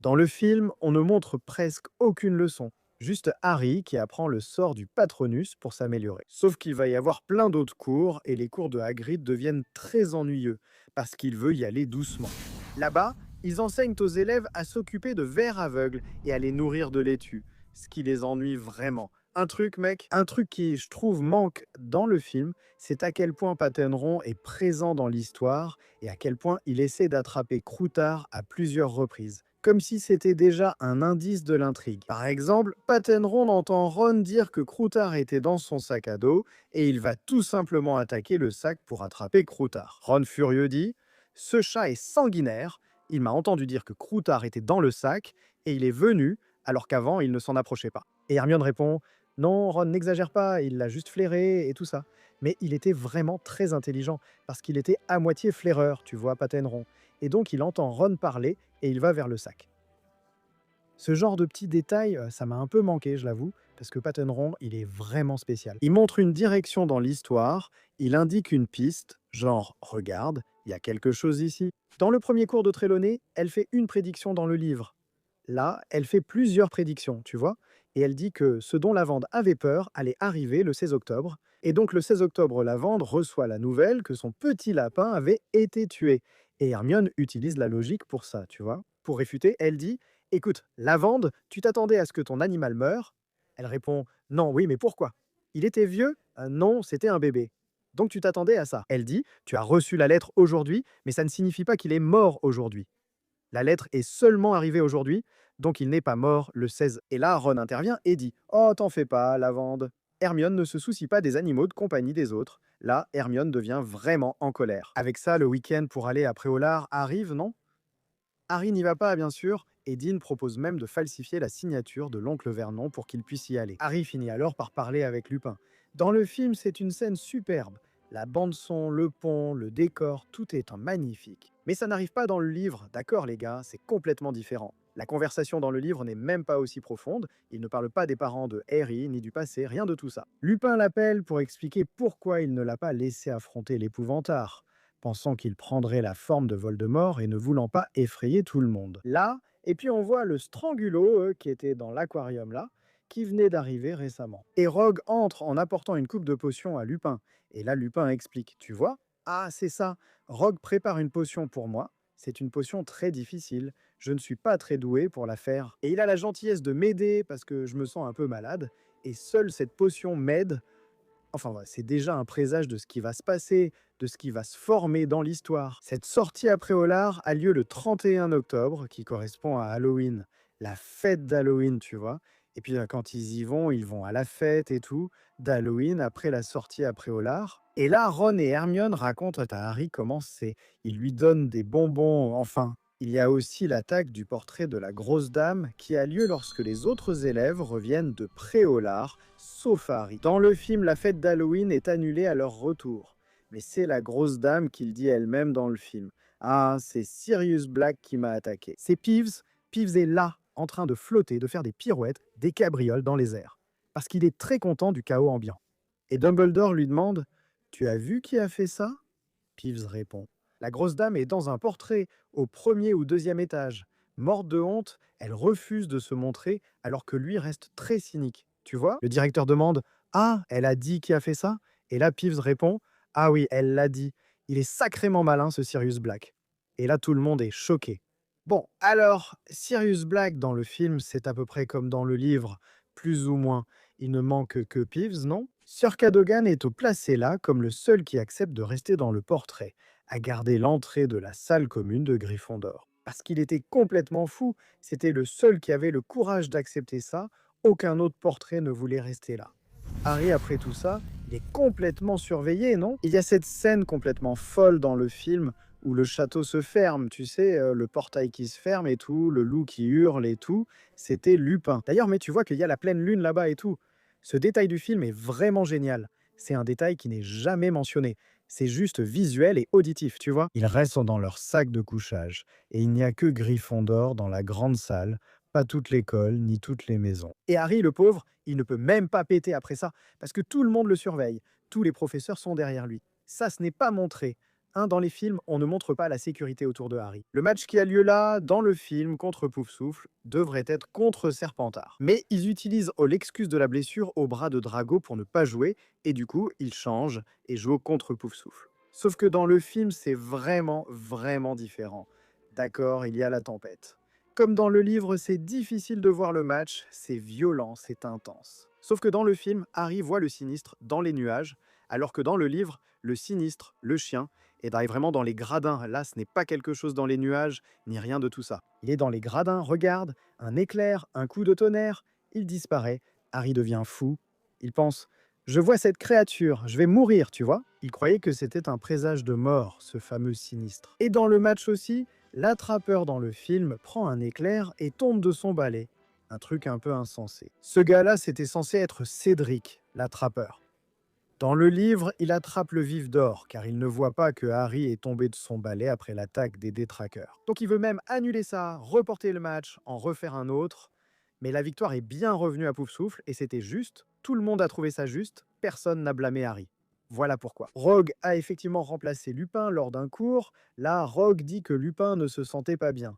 Dans le film, on ne montre presque aucune leçon. Juste Harry qui apprend le sort du Patronus pour s'améliorer. Sauf qu'il va y avoir plein d'autres cours et les cours de Hagrid deviennent très ennuyeux parce qu'il veut y aller doucement. Là-bas, ils enseignent aux élèves à s'occuper de vers aveugles et à les nourrir de laitue, ce qui les ennuie vraiment. Un truc, mec, un truc qui, je trouve, manque dans le film, c'est à quel point Patenron est présent dans l'histoire et à quel point il essaie d'attraper Croutard à plusieurs reprises. Comme si c'était déjà un indice de l'intrigue. Par exemple, Patenron entend Ron dire que Croutard était dans son sac à dos et il va tout simplement attaquer le sac pour attraper Croutard. Ron furieux dit « Ce chat est sanguinaire, il m'a entendu dire que Croutard était dans le sac et il est venu alors qu'avant il ne s'en approchait pas. » Et Hermione répond « Non, Ron n'exagère pas, il l'a juste flairé et tout ça. » Mais il était vraiment très intelligent parce qu'il était à moitié flaireur, tu vois, Patenron. Et donc il entend Ron parler et il va vers le sac. Ce genre de petits détails, ça m'a un peu manqué, je l'avoue, parce que Patenron, il est vraiment spécial. Il montre une direction dans l'histoire, il indique une piste, genre « Regarde, il y a quelque chose ici ». Dans le premier cours de Trelawney, elle fait une prédiction dans le livre. Là, elle fait plusieurs prédictions, tu vois. et elle dit que ce dont Lavande avait peur allait arriver le 16 octobre. Et donc le 16 octobre, Lavande reçoit la nouvelle que son petit lapin avait été tué. Et Hermione utilise la logique pour ça, tu vois. Pour réfuter, elle dit: écoute, Lavande, tu t'attendais à ce que ton animal meure? Elle répond: non, oui, mais pourquoi? Il était vieux? Non, c'était un bébé. Donc tu t'attendais à ça. Elle dit: tu as reçu la lettre aujourd'hui, mais ça ne signifie pas qu'il est mort aujourd'hui. La lettre est seulement arrivée aujourd'hui, donc il n'est pas mort le 16. Et là, Ron intervient et dit: oh, t'en fais pas, Lavande. Hermione ne se soucie pas des animaux de compagnie des autres. Là, Hermione devient vraiment en colère. Avec ça, le week-end pour aller à Préolard arrive, non? Harry n'y va pas, bien sûr, et Dean propose même de falsifier la signature de l'oncle Vernon pour qu'il puisse y aller. Harry finit alors par parler avec Lupin. Dans le film, c'est une scène superbe. La bande-son, le pont, le décor, tout est en magnifique. Mais ça n'arrive pas dans le livre, d'accord les gars, c'est complètement différent. La conversation dans le livre n'est même pas aussi profonde, il ne parle pas des parents de Harry, ni du passé, rien de tout ça. Lupin l'appelle pour expliquer pourquoi il ne l'a pas laissé affronter l'épouvantard, pensant qu'il prendrait la forme de Voldemort et ne voulant pas effrayer tout le monde. Là, et puis on voit le Strangulo, qui était dans l'aquarium là, qui venait d'arriver récemment. Et Rogue entre en apportant une coupe de potion à Lupin. Et là, Lupin explique: tu vois? Ah, c'est ça. Rogue prépare une potion pour moi. C'est une potion très difficile. Je ne suis pas très doué pour la faire. Et il a la gentillesse de m'aider parce que je me sens un peu malade. Et seule cette potion m'aide. Enfin, voilà, c'est déjà un présage de ce qui va se passer, de ce qui va se former dans l'histoire. Cette sortie à Préolard a lieu le 31 octobre, qui correspond à Halloween, la fête d'Halloween, tu vois. Et puis quand ils vont à la fête et tout, d'Halloween après la sortie à Préolard. Et là, Ron et Hermione racontent à Harry comment c'est. Ils lui donnent des bonbons, enfin. Il y a aussi l'attaque du portrait de la grosse dame qui a lieu lorsque les autres élèves reviennent de Préolard, sauf Harry. Dans le film, la fête d'Halloween est annulée à leur retour. Mais c'est la grosse dame qui le dit elle-même dans le film. Ah, c'est Sirius Black qui m'a attaqué. C'est Peeves. Peeves est là, en train de flotter, de faire des pirouettes, des cabrioles dans les airs. Parce qu'il est très content du chaos ambiant. Et Dumbledore lui demande: tu as vu qui a fait ça? Peeves répond: la grosse dame est dans un portrait, au premier ou deuxième étage. Morte de honte, elle refuse de se montrer alors que lui reste très cynique. Tu vois? Le directeur demande: ah, elle a dit qui a fait ça? Et là, Peeves répond: ah oui, elle l'a dit. Il est sacrément malin, ce Sirius Black. Et là, tout le monde est choqué. Bon, alors, Sirius Black dans le film, c'est à peu près comme dans le livre, plus ou moins. Il ne manque que Peeves, non? Sir Cadogan est placé là comme le seul qui accepte de rester dans le portrait, à garder l'entrée de la salle commune de Gryffondor. Parce qu'il était complètement fou, c'était le seul qui avait le courage d'accepter ça, aucun autre portrait ne voulait rester là. Harry, après tout ça, il est complètement surveillé, non? Il y a cette scène complètement folle dans le film où le château se ferme, tu sais, le portail qui se ferme et tout, le loup qui hurle et tout, c'était Lupin. D'ailleurs, mais tu vois qu'il y a la pleine lune là-bas et tout. Ce détail du film est vraiment génial. C'est un détail qui n'est jamais mentionné. C'est juste visuel et auditif, tu vois. Ils restent dans leur sac de couchage, et il n'y a que Gryffondor dans la grande salle, pas toute l'école, ni toutes les maisons. Et Harry, le pauvre, il ne peut même pas péter après ça, parce que tout le monde le surveille. Tous les professeurs sont derrière lui. Ça, ce n'est pas montré. Dans les films, on ne montre pas la sécurité autour de Harry. Le match qui a lieu là, dans le film, contre Poufsouffle, devrait être contre Serpentard. Mais ils utilisent l'excuse de la blessure au bras de Drago pour ne pas jouer, et du coup, ils changent et jouent contre Poufsouffle. Sauf que dans le film, c'est vraiment, vraiment différent. D'accord, il y a la tempête. Comme dans le livre, c'est difficile de voir le match, c'est violent, c'est intense. Sauf que dans le film, Harry voit le sinistre dans les nuages, alors que dans le livre, le sinistre, le chien, est vraiment dans les gradins. Là, ce n'est pas quelque chose dans les nuages, ni rien de tout ça. Il est dans les gradins, regarde, un éclair, un coup de tonnerre, il disparaît, Harry devient fou, il pense: je vois cette créature, je vais mourir, tu vois. Il croyait que c'était un présage de mort, ce fameux sinistre. Et dans le match aussi, l'attrapeur dans le film prend un éclair et tombe de son balai. Un truc un peu insensé. Ce gars-là, c'était censé être Cédric, l'attrapeur. Dans le livre, il attrape le vif d'or, car il ne voit pas que Harry est tombé de son balai après l'attaque des détraqueurs. Donc il veut même annuler ça, reporter le match, en refaire un autre. Mais la victoire est bien revenue à Poufsouffle, et c'était juste, tout le monde a trouvé ça juste, personne n'a blâmé Harry. Voilà pourquoi. Rogue a effectivement remplacé Lupin lors d'un cours. Là, Rogue dit que Lupin ne se sentait pas bien.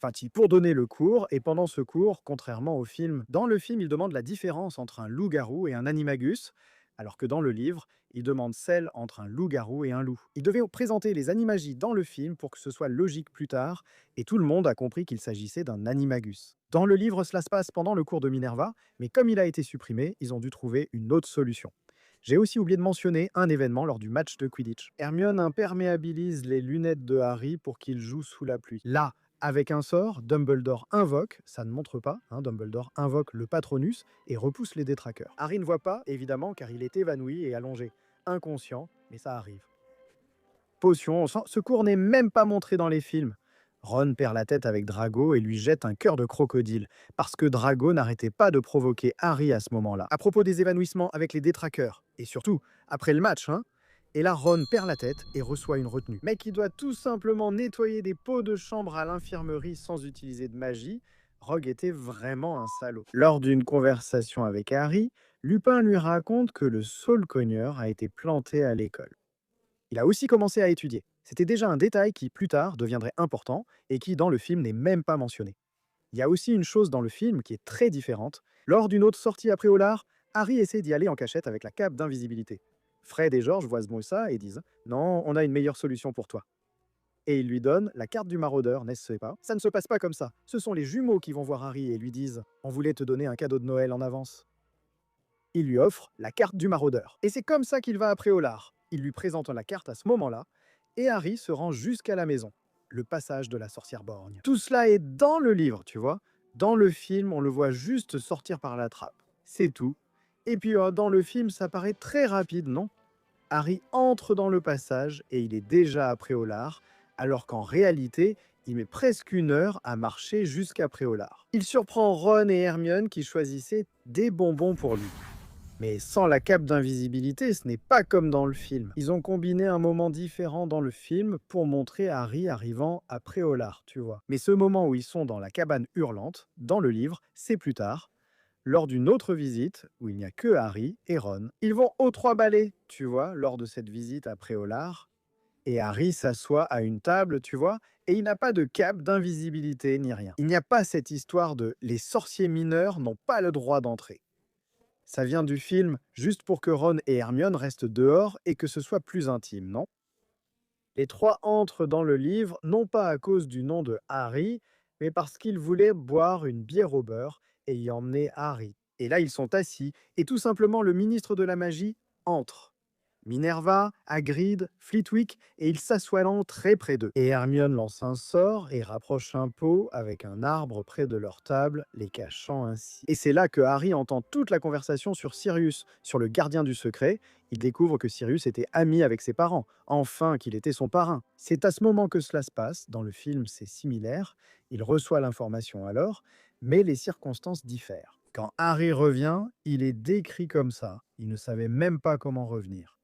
Enfin, pour donner le cours, et pendant ce cours, contrairement au film, dans le film, il demande la différence entre un loup-garou et un animagus, alors que dans le livre, il demande celle entre un loup-garou et un loup. Il devait présenter les animagies dans le film pour que ce soit logique plus tard, et tout le monde a compris qu'il s'agissait d'un animagus. Dans le livre, cela se passe pendant le cours de Minerva, mais comme il a été supprimé, ils ont dû trouver une autre solution. J'ai aussi oublié de mentionner un événement lors du match de Quidditch. Hermione imperméabilise les lunettes de Harry pour qu'il joue sous la pluie. Là, avec un sort, Dumbledore invoque, ça ne montre pas, Dumbledore invoque le Patronus et repousse les détraqueurs. Harry ne voit pas, évidemment, car il est évanoui et allongé. Inconscient, mais ça arrive. Potion, ce cours n'est même pas montré dans les films. Ron perd la tête avec Drago et lui jette un cœur de crocodile, parce que Drago n'arrêtait pas de provoquer Harry à ce moment-là. À propos des évanouissements avec les détraqueurs, et surtout, après le match, et là, Ron perd la tête et reçoit une retenue. Mec, il doit tout simplement nettoyer des pots de chambre à l'infirmerie sans utiliser de magie. Rogue était vraiment un salaud. Lors d'une conversation avec Harry, Lupin lui raconte que le saule-cogneur a été planté à l'école. Il a aussi commencé à étudier. C'était déjà un détail qui, plus tard, deviendrait important et qui, dans le film, n'est même pas mentionné. Il y a aussi une chose dans le film qui est très différente. Lors d'une autre sortie après Hollard, Harry essaie d'y aller en cachette avec la cape d'invisibilité. Fred et George voient ça et disent « Non, on a une meilleure solution pour toi ». Et ils lui donnent la carte du maraudeur, n'est-ce pas? Ça ne se passe pas comme ça. Ce sont les jumeaux qui vont voir Harry et lui disent « On voulait te donner un cadeau de Noël en avance ». Il lui offre la carte du maraudeur. Et c'est comme ça qu'il va après Hollard. Il lui présente la carte à ce moment-là, et Harry se rend jusqu'à la maison, le passage de la sorcière borgne. Tout cela est dans le livre, tu vois. Dans le film, on le voit juste sortir par la trappe. C'est tout. Et puis dans le film, ça paraît très rapide, non? Harry entre dans le passage et il est déjà à Préolard, alors qu'en réalité, il met presque 1 heure à marcher jusqu'à Préolard. Il surprend Ron et Hermione qui choisissaient des bonbons pour lui. Mais sans la cape d'invisibilité, ce n'est pas comme dans le film. Ils ont combiné un moment différent dans le film pour montrer Harry arrivant à Préolard, tu vois. Mais ce moment où ils sont dans la cabane hurlante, dans le livre, c'est plus tard, lors d'une autre visite où il n'y a que Harry et Ron. Ils vont aux 3 balais, tu vois, lors de cette visite à Préolard. Et Harry s'assoit à une table, tu vois, et il n'a pas de cape d'invisibilité ni rien. Il n'y a pas cette histoire de « les sorciers mineurs n'ont pas le droit d'entrer ». Ça vient du film juste pour que Ron et Hermione restent dehors et que ce soit plus intime, non? Les 3 entrent dans le livre, non pas à cause du nom de Harry, mais parce qu'ils voulaient boire une bière au beurre et y emmener Harry. Et là, ils sont assis, et tout simplement le ministre de la magie entre. Minerva, Hagrid, Flitwick, et ils s'assoient très près d'eux. Et Hermione lance un sort et rapproche un pot avec un arbre près de leur table, les cachant ainsi. Et c'est là que Harry entend toute la conversation sur Sirius, sur le gardien du secret. Il découvre que Sirius était ami avec ses parents, enfin qu'il était son parrain. C'est à ce moment que cela se passe, dans le film c'est similaire, il reçoit l'information alors, mais les circonstances diffèrent. Quand Harry revient, il est décrit comme ça, il ne savait même pas comment revenir.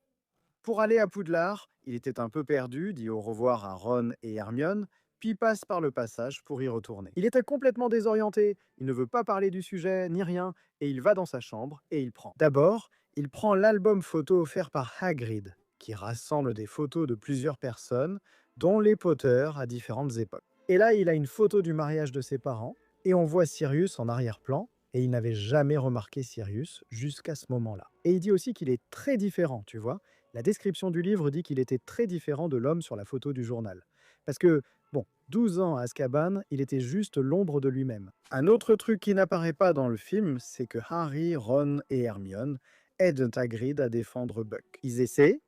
Pour aller à Poudlard, il était un peu perdu, dit au revoir à Ron et Hermione, puis passe par le passage pour y retourner. Il était complètement désorienté, il ne veut pas parler du sujet, ni rien, et il va dans sa chambre et il prend. D'abord, il prend l'album photo offert par Hagrid, qui rassemble des photos de plusieurs personnes, dont les Potter à différentes époques. Et là, il a une photo du mariage de ses parents, et on voit Sirius en arrière-plan, et il n'avait jamais remarqué Sirius jusqu'à ce moment-là. Et il dit aussi qu'il est très différent, tu vois. La description du livre dit qu'il était très différent de l'homme sur la photo du journal. Parce que, 12 ans à Azkaban, il était juste l'ombre de lui-même. Un autre truc qui n'apparaît pas dans le film, c'est que Harry, Ron et Hermione aident Hagrid à défendre Buck. Ils essayent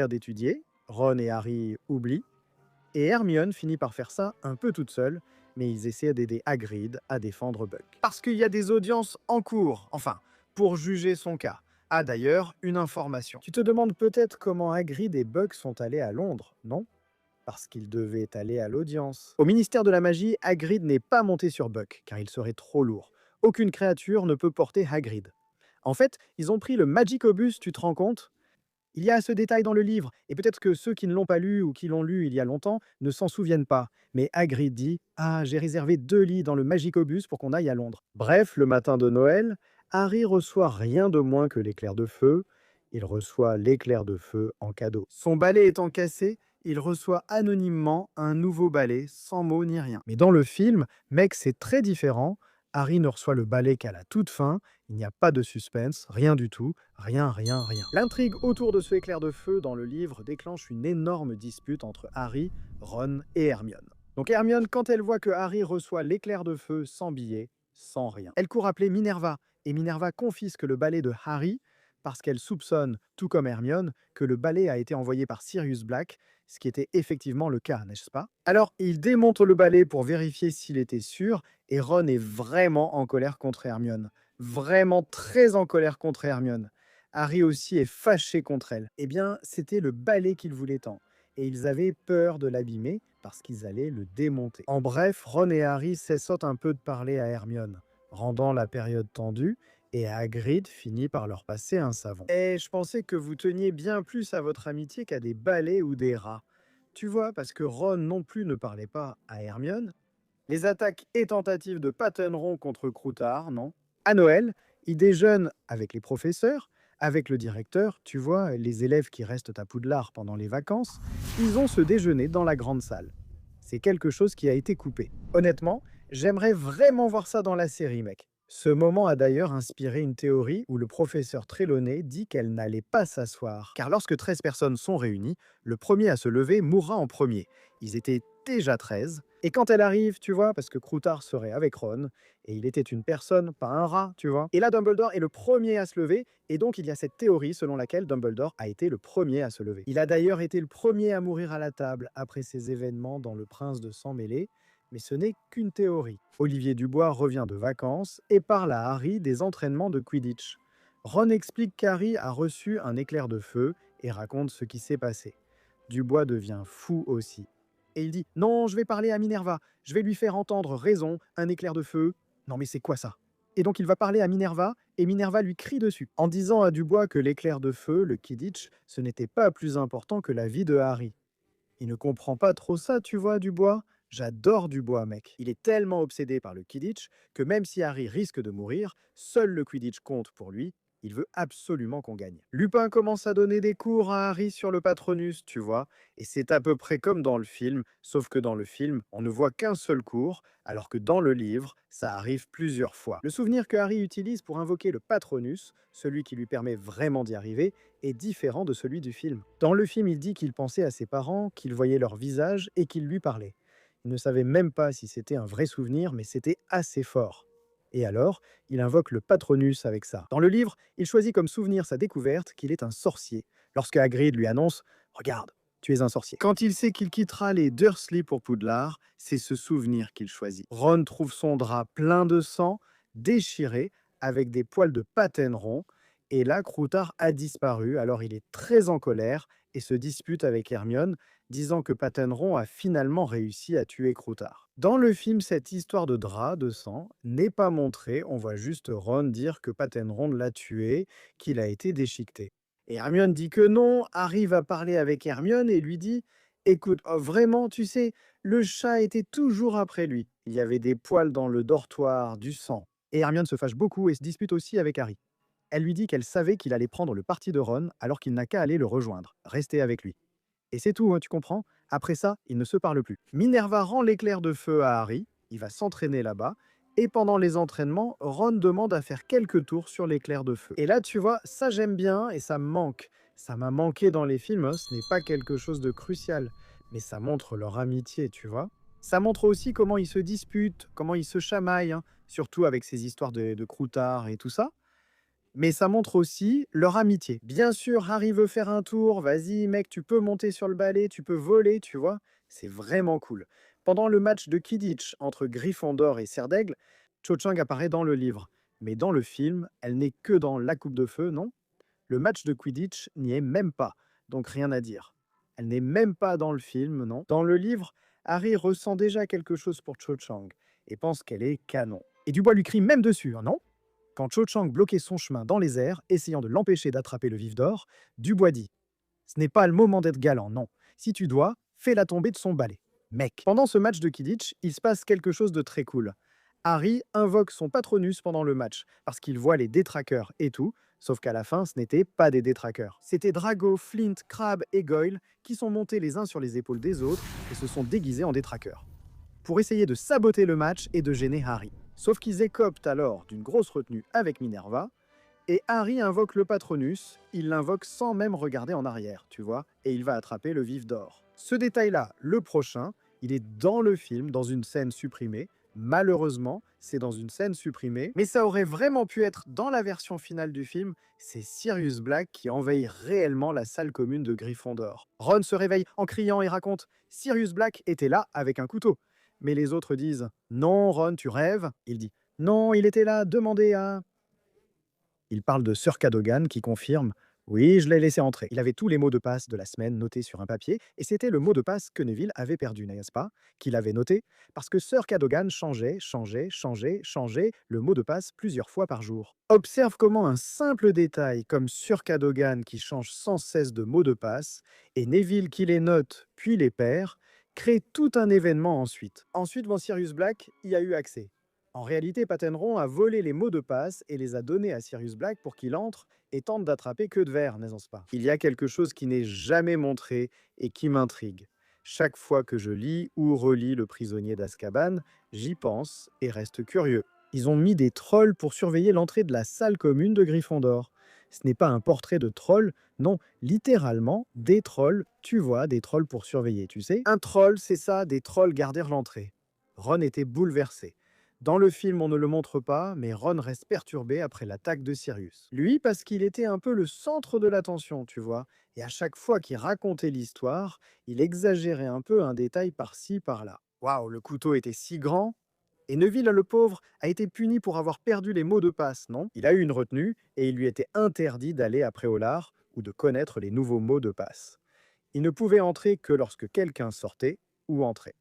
d'étudier, Ron et Harry oublient, et Hermione finit par faire ça un peu toute seule, mais ils essaient d'aider Hagrid à défendre Buck. Parce qu'il y a des audiences en cours, enfin, pour juger son cas. Ah d'ailleurs, une information. Tu te demandes peut-être comment Hagrid et Buck sont allés à Londres, non? Parce qu'ils devaient aller à l'audience. Au ministère de la magie, Hagrid n'est pas monté sur Buck, car il serait trop lourd. Aucune créature ne peut porter Hagrid. En fait, ils ont pris le Magicobus, tu te rends compte? Il y a ce détail dans le livre, et peut-être que ceux qui ne l'ont pas lu ou qui l'ont lu il y a longtemps ne s'en souviennent pas. Mais Hagrid dit « Ah, j'ai réservé 2 lits dans le Magicobus pour qu'on aille à Londres. » Bref, le matin de Noël, Harry reçoit rien de moins que l'éclair de feu. Il reçoit l'éclair de feu en cadeau. Son balai étant cassé, il reçoit anonymement un nouveau balai, sans mots ni rien. Mais dans le film, mec, c'est très différent. Harry ne reçoit le balai qu'à la toute fin, il n'y a pas de suspense, rien du tout, rien, rien, rien. L'intrigue autour de ce éclair de feu dans le livre déclenche une énorme dispute entre Harry, Ron et Hermione. Donc Hermione, quand elle voit que Harry reçoit l'éclair de feu sans billet, sans rien, elle court appeler Minerva, et Minerva confisque le balai de Harry parce qu'elle soupçonne, tout comme Hermione, que le balai a été envoyé par Sirius Black, ce qui était effectivement le cas, n'est-ce pas? Alors, il démonte le balai pour vérifier s'il était sûr, et Ron est vraiment en colère contre Hermione. Vraiment très en colère contre Hermione. Harry aussi est fâché contre elle. Eh bien, c'était le balai qu'il voulait tant, et ils avaient peur de l'abîmer parce qu'ils allaient le démonter. En bref, Ron et Harry cessent un peu de parler à Hermione, rendant la période tendue, et Hagrid finit par leur passer un savon. Et je pensais que vous teniez bien plus à votre amitié qu'à des balais ou des rats. Tu vois, parce que Ron non plus ne parlait pas à Hermione. Les attaques et tentatives de Pattenron contre Croutard, non. À Noël, il déjeune avec les professeurs, avec le directeur, tu vois, les élèves qui restent à Poudlard pendant les vacances, ils ont ce déjeuner dans la grande salle. C'est quelque chose qui a été coupé. Honnêtement, j'aimerais vraiment voir ça dans la série, mec. Ce moment a d'ailleurs inspiré une théorie où le professeur Trelawney dit qu'elle n'allait pas s'asseoir. Car lorsque 13 personnes sont réunies, le premier à se lever mourra en premier. Ils étaient déjà 13. Et quand elle arrive, tu vois, parce que Croutard serait avec Ron, et il était une personne, pas un rat, tu vois. Et là, Dumbledore est le premier à se lever, et donc il y a cette théorie selon laquelle Dumbledore a été le premier à se lever. Il a d'ailleurs été le premier à mourir à la table après ces événements dans Le Prince de Sang Mêlé, mais ce n'est qu'une théorie. Olivier Dubois revient de vacances et parle à Harry des entraînements de Quidditch. Ron explique qu'Harry a reçu un éclair de feu et raconte ce qui s'est passé. Dubois devient fou aussi. Et il dit « Non, je vais parler à Minerva, je vais lui faire entendre raison, un éclair de feu. Non mais c'est quoi ça ?» Et donc il va parler à Minerva, et Minerva lui crie dessus, en disant à Dubois que l'éclair de feu, le Quidditch, ce n'était pas plus important que la vie de Harry. Il ne comprend pas trop ça, tu vois, Dubois. J'adore Dubois, mec. Il est tellement obsédé par le Quidditch que même si Harry risque de mourir, seul le Quidditch compte pour lui. Il veut absolument qu'on gagne. Lupin commence à donner des cours à Harry sur le Patronus, tu vois, et c'est à peu près comme dans le film, sauf que dans le film, on ne voit qu'un seul cours, alors que dans le livre, ça arrive plusieurs fois. Le souvenir que Harry utilise pour invoquer le Patronus, celui qui lui permet vraiment d'y arriver, est différent de celui du film. Dans le film, il dit qu'il pensait à ses parents, qu'il voyait leur visage et qu'il lui parlait. Il ne savait même pas si c'était un vrai souvenir, mais c'était assez fort. Et alors, il invoque le Patronus avec ça. Dans le livre, il choisit comme souvenir sa découverte qu'il est un sorcier, lorsque Hagrid lui annonce « Regarde, tu es un sorcier ». Quand il sait qu'il quittera les Dursley pour Poudlard, c'est ce souvenir qu'il choisit. Ron trouve son drap plein de sang, déchiré, avec des poils de Pattenron, et là, Croutard a disparu, alors il est très en colère et se dispute avec Hermione, disant que Pattenron a finalement réussi à tuer Croutard. Dans le film, cette histoire de drap, de sang, n'est pas montrée, on voit juste Ron dire que Pattenron l'a tué, qu'il a été déchiqueté. Et Hermione dit que non, Harry va parler avec Hermione et lui dit « Écoute, oh, vraiment, tu sais, le chat était toujours après lui. Il y avait des poils dans le dortoir, du sang. » Et Hermione se fâche beaucoup et se dispute aussi avec Harry. Elle lui dit qu'elle savait qu'il allait prendre le parti de Ron alors qu'il n'a qu'à aller le rejoindre, rester avec lui. Et c'est tout, hein, tu comprends? Après ça, ils ne se parlent plus. Minerva rend l'éclair de feu à Harry, il va s'entraîner là-bas, et pendant les entraînements, Ron demande à faire quelques tours sur l'éclair de feu. Et là, tu vois, ça j'aime bien et ça me manque. Ça m'a manqué dans les films, hein, ce n'est pas quelque chose de crucial, mais ça montre leur amitié, tu vois. Ça montre aussi comment ils se disputent, comment ils se chamaillent, hein, surtout avec ces histoires de Croutard et tout ça. Mais ça montre aussi leur amitié. Bien sûr, Harry veut faire un tour, vas-y mec, tu peux monter sur le balai, tu peux voler, tu vois. C'est vraiment cool. Pendant le match de Quidditch entre Gryffondor et Serdaigle, Cho Chang apparaît dans le livre. Mais dans le film, elle n'est que dans La Coupe de Feu, non? Le match de Quidditch n'y est même pas, donc rien à dire. Elle n'est même pas dans le film, non? Dans le livre, Harry ressent déjà quelque chose pour Cho Chang et pense qu'elle est canon. Et Dubois lui crie même dessus, hein, non? Quand Cho Chang bloquait son chemin dans les airs, essayant de l'empêcher d'attraper le vif d'or, Dubois dit « Ce n'est pas le moment d'être galant, non. Si tu dois, fais-la tomber de son balai. » Mec. Pendant ce match de Quidditch, il se passe quelque chose de très cool. Harry invoque son Patronus pendant le match, parce qu'il voit les détraqueurs et tout, sauf qu'à la fin, ce n'étaient pas des détraqueurs. C'était Drago, Flint, Crabbe et Goyle qui sont montés les uns sur les épaules des autres et se sont déguisés en détraqueurs, pour essayer de saboter le match et de gêner Harry. Sauf qu'ils écopent alors d'une grosse retenue avec Minerva, et Harry invoque le Patronus, il l'invoque sans même regarder en arrière, tu vois, et il va attraper le vif d'or. Ce détail-là, le prochain, il est dans le film, dans une scène supprimée. Malheureusement, c'est dans une scène supprimée, mais ça aurait vraiment pu être dans la version finale du film. C'est Sirius Black qui envahit réellement la salle commune de Gryffondor. Ron se réveille en criant et raconte « Sirius Black était là avec un couteau ». Mais les autres disent « Non, Ron, tu rêves ». Il dit « Non, il était là, demandez à… ». Il parle de Sir Cadogan qui confirme oui, je l'ai laissé entrer. Il avait tous les mots de passe de la semaine notés sur un papier, et c'était le mot de passe que Neville avait perdu, n'est-ce pas? Qu'il avait noté, parce que Sir Cadogan changeait le mot de passe plusieurs fois par jour. Observe comment un simple détail comme Sir Cadogan qui change sans cesse de mots de passe, et Neville qui les note puis les perd, crée tout un événement ensuite. Ensuite, Sirius Black y a eu accès. En réalité, Patenron a volé les mots de passe et les a donnés à Sirius Black pour qu'il entre et tente d'attraper Queue de Verre, n'est-ce pas? Il y a quelque chose qui n'est jamais montré et qui m'intrigue. Chaque fois que je lis ou relis Le Prisonnier d'Azkaban, j'y pense et reste curieux. Ils ont mis des trolls pour surveiller l'entrée de la salle commune de Gryffondor. Ce n'est pas un portrait de troll, non, littéralement, des trolls, tu vois, des trolls pour surveiller, tu sais. Un troll, c'est ça, des trolls gardèrent l'entrée. Ron était bouleversé. Dans le film, on ne le montre pas, mais Ron reste perturbé après l'attaque de Sirius. Lui, parce qu'il était un peu le centre de l'attention, tu vois, et à chaque fois qu'il racontait l'histoire, il exagérait un peu un détail par-ci, par-là. Waouh, le couteau était si grand. Et Neville, le pauvre, a été puni pour avoir perdu les mots de passe, non? Il a eu une retenue, et il lui était interdit d'aller à Préolard ou de connaître les nouveaux mots de passe. Il ne pouvait entrer que lorsque quelqu'un sortait ou entrait.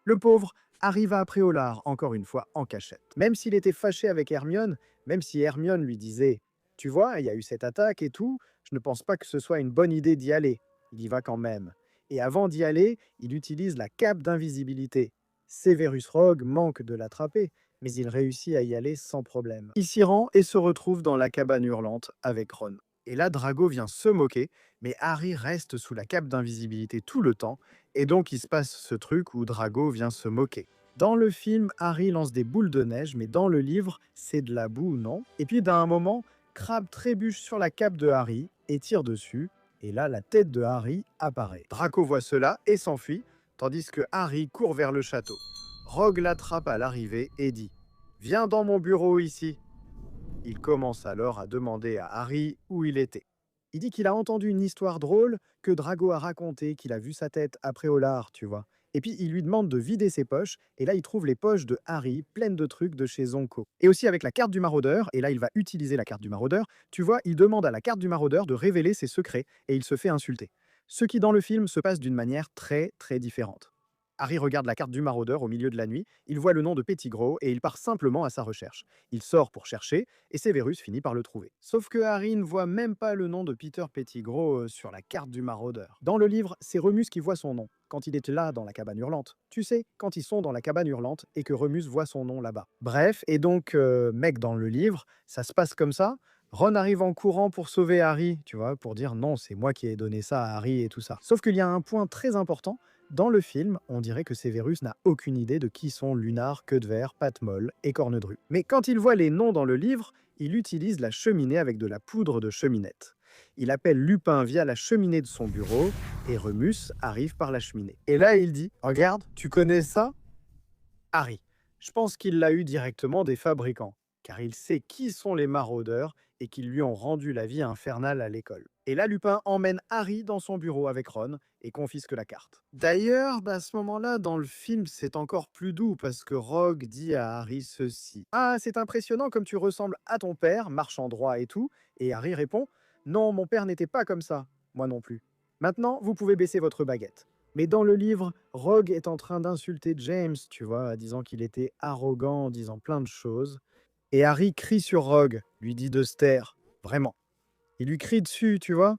Le pauvre arriva à Préolard, encore une fois, en cachette. Même s'il était fâché avec Hermione, même si Hermione lui disait « Tu vois, il y a eu cette attaque et tout, je ne pense pas que ce soit une bonne idée d'y aller. » Il y va quand même. Et avant d'y aller, il utilise la cape d'invisibilité. Severus Rogue manque de l'attraper, mais il réussit à y aller sans problème. Il s'y rend et se retrouve dans la cabane hurlante avec Ron. Et là, Drago vient se moquer, mais Harry reste sous la cape d'invisibilité tout le temps, et donc il se passe ce truc où Drago vient se moquer. Dans le film, Harry lance des boules de neige, mais dans le livre, c'est de la boue, non? Et puis d'un moment, Crabbe trébuche sur la cape de Harry et tire dessus, et là, la tête de Harry apparaît. Draco voit cela et s'enfuit, tandis que Harry court vers le château. Rogue l'attrape à l'arrivée et dit « Viens dans mon bureau ici !» Il commence alors à demander à Harry où il était. Il dit qu'il a entendu une histoire drôle que Drago a racontée, qu'il a vu sa tête après Préolard, tu vois. Et puis il lui demande de vider ses poches, et là il trouve les poches de Harry pleines de trucs de chez Zonko. Et aussi avec la carte du maraudeur, et là il va utiliser la carte du maraudeur, tu vois, il demande à la carte du maraudeur de révéler ses secrets, et il se fait insulter. Ce qui dans le film se passe d'une manière très très différente. Harry regarde la carte du maraudeur au milieu de la nuit, il voit le nom de Pettigrew et il part simplement à sa recherche. Il sort pour chercher et Severus finit par le trouver. Sauf que Harry ne voit même pas le nom de Peter Pettigrew sur la carte du maraudeur. Dans le livre, c'est Remus qui voit son nom, quand il est là dans la cabane hurlante. Tu sais, quand ils sont dans la cabane hurlante et que Remus voit son nom là-bas. Bref, et donc, mec, dans le livre, ça se passe comme ça. Ron arrive en courant pour sauver Harry, tu vois, pour dire non, c'est moi qui ai donné ça à Harry et tout ça. Sauf qu'il y a un point très important. Dans le film, on dirait que Severus n'a aucune idée de qui sont Lunar, Queue de Verre, Patmol et Cornedru. Mais quand il voit les noms dans le livre, il utilise la cheminée avec de la poudre de cheminette. Il appelle Lupin via la cheminée de son bureau et Remus arrive par la cheminée. Et là, il dit « Regarde, tu connais ça ?» Harry. Je pense qu'il l'a eu directement des fabricants, car il sait qui sont les maraudeurs et qui lui ont rendu la vie infernale à l'école. Et là, Lupin emmène Harry dans son bureau avec Ron et confisque la carte. D'ailleurs, à ce moment-là, dans le film, c'est encore plus doux parce que Rogue dit à Harry ceci. « Ah, c'est impressionnant comme tu ressembles à ton père, marchant droit et tout. » Et Harry répond « Non, mon père n'était pas comme ça. Moi non plus. Maintenant, vous pouvez baisser votre baguette. » Mais dans le livre, Rogue est en train d'insulter James, tu vois, disant qu'il était arrogant, disant plein de choses. Et Harry crie sur Rogue, lui dit de se taire, vraiment. Il lui crie dessus, tu vois.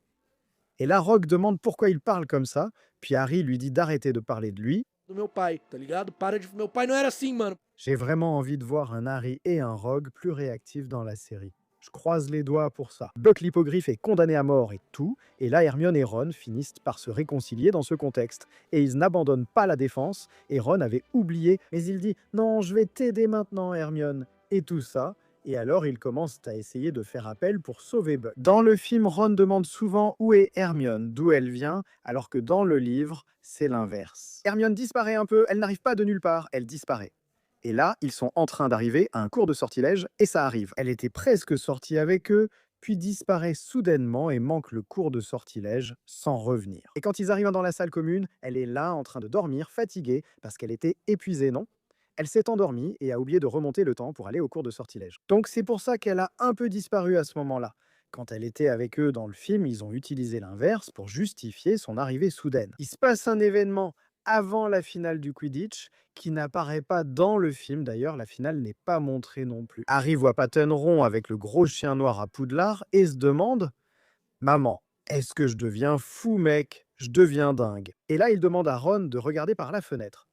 Et là, Rogue demande pourquoi il parle comme ça, puis Harry lui dit d'arrêter de parler de lui. Do meu pai, tá ligado? Para de. Meu pai não era assim, mano. J'ai vraiment envie de voir un Harry et un Rogue plus réactifs dans la série. Je croise les doigts pour ça. Buck l'hippogriffe est condamné à mort et tout, et là Hermione et Ron finissent par se réconcilier dans ce contexte. Et ils n'abandonnent pas la défense, et Ron avait oublié, mais il dit « Non, je vais t'aider maintenant, Hermione ». Et tout ça, et alors ils commencent à essayer de faire appel pour sauver Buck. Dans le film, Ron demande souvent où est Hermione, d'où elle vient, alors que dans le livre, c'est l'inverse. Hermione disparaît un peu, elle n'arrive pas de nulle part, elle disparaît. Et là, ils sont en train d'arriver à un cours de sortilège et ça arrive. Elle était presque sortie avec eux, puis disparaît soudainement et manque le cours de sortilège sans revenir. Et quand ils arrivent dans la salle commune, elle est là en train de dormir, fatiguée, parce qu'elle était épuisée, non? Elle s'est endormie et a oublié de remonter le temps pour aller au cours de sortilège. Donc c'est pour ça qu'elle a un peu disparu à ce moment-là. Quand elle était avec eux dans le film, ils ont utilisé l'inverse pour justifier son arrivée soudaine. Il se passe un événement avant la finale du Quidditch qui n'apparaît pas dans le film. D'ailleurs, la finale n'est pas montrée non plus. Harry voit Pattenron avec le gros chien noir à Poudlard et se demande Maman, est-ce que je deviens fou, mec? Je deviens dingue. Et là, il demande à Ron de regarder par la fenêtre.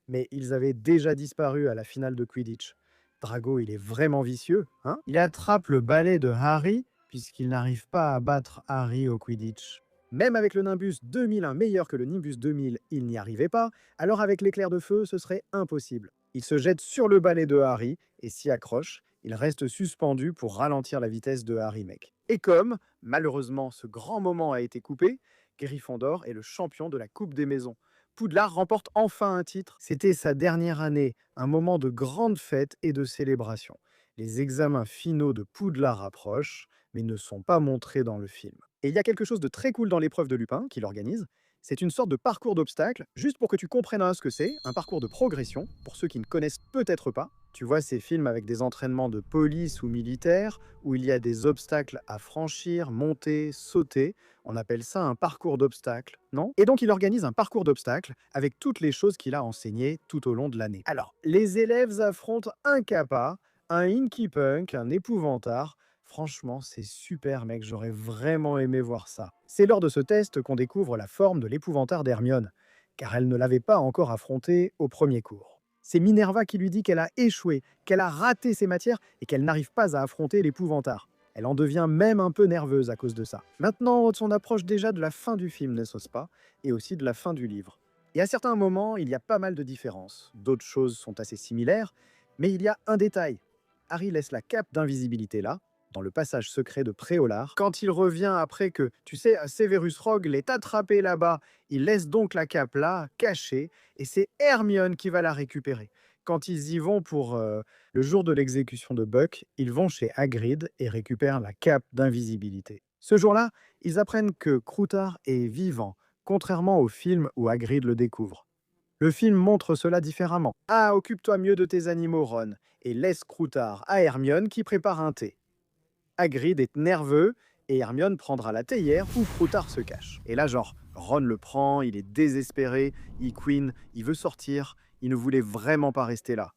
Mais ils avaient déjà disparu à la finale de Quidditch. Drago, il est vraiment vicieux, hein? Il attrape le balai de Harry puisqu'il n'arrive pas à battre Harry au Quidditch. Même avec le Nimbus 2001 meilleur que le Nimbus 2000, il n'y arrivait pas, alors avec l'éclair de feu, ce serait impossible. Il se jette sur le balai de Harry et s'y accroche. Il reste suspendu pour ralentir la vitesse de Harry, mec. Et comme, malheureusement, ce grand moment a été coupé, Gryffondor est le champion de la Coupe des Maisons. Poudlard remporte enfin un titre. C'était sa dernière année, un moment de grande fête et de célébration. Les examens finaux de Poudlard approchent, mais ne sont pas montrés dans le film. Et il y a quelque chose de très cool dans l'épreuve de Lupin qu'il organise. C'est une sorte de parcours d'obstacles, juste pour que tu comprennes ce que c'est, un parcours de progression, pour ceux qui ne connaissent peut-être pas. Tu vois ces films avec des entraînements de police ou militaires, où il y a des obstacles à franchir, monter, sauter. On appelle ça un parcours d'obstacles, non? Et donc il organise un parcours d'obstacles avec toutes les choses qu'il a enseignées tout au long de l'année. Alors, les élèves affrontent un Kappa, un Inky Punk, un épouvantard. Franchement, c'est super, mec, j'aurais vraiment aimé voir ça. C'est lors de ce test qu'on découvre la forme de l'épouvantard d'Hermione, car elle ne l'avait pas encore affronté au premier cours. C'est Minerva qui lui dit qu'elle a échoué, qu'elle a raté ses matières et qu'elle n'arrive pas à affronter l'épouvantard. Elle en devient même un peu nerveuse à cause de ça. Maintenant, on approche déjà de la fin du film, n'est-ce pas? Et aussi de la fin du livre. Et à certains moments, il y a pas mal de différences. D'autres choses sont assez similaires, mais il y a un détail. Harry laisse la cape d'invisibilité là, dans le passage secret de Préolard. Quand il revient après que, tu sais, Severus Rogue l'ait attrapé là-bas, il laisse donc la cape là, cachée, et c'est Hermione qui va la récupérer. Quand ils y vont pour le jour de l'exécution de Buck, ils vont chez Hagrid et récupèrent la cape d'invisibilité. Ce jour-là, ils apprennent que Croutard est vivant, contrairement au film où Hagrid le découvre. Le film montre cela différemment. Ah, occupe-toi mieux de tes animaux, Ron, et laisse Croutard à Hermione qui prépare un thé. Hagrid est nerveux et Hermione prendra la théière où Croutard se cache. Et là, genre, Ron le prend, il est désespéré, il queen, il veut sortir, il ne voulait vraiment pas rester là.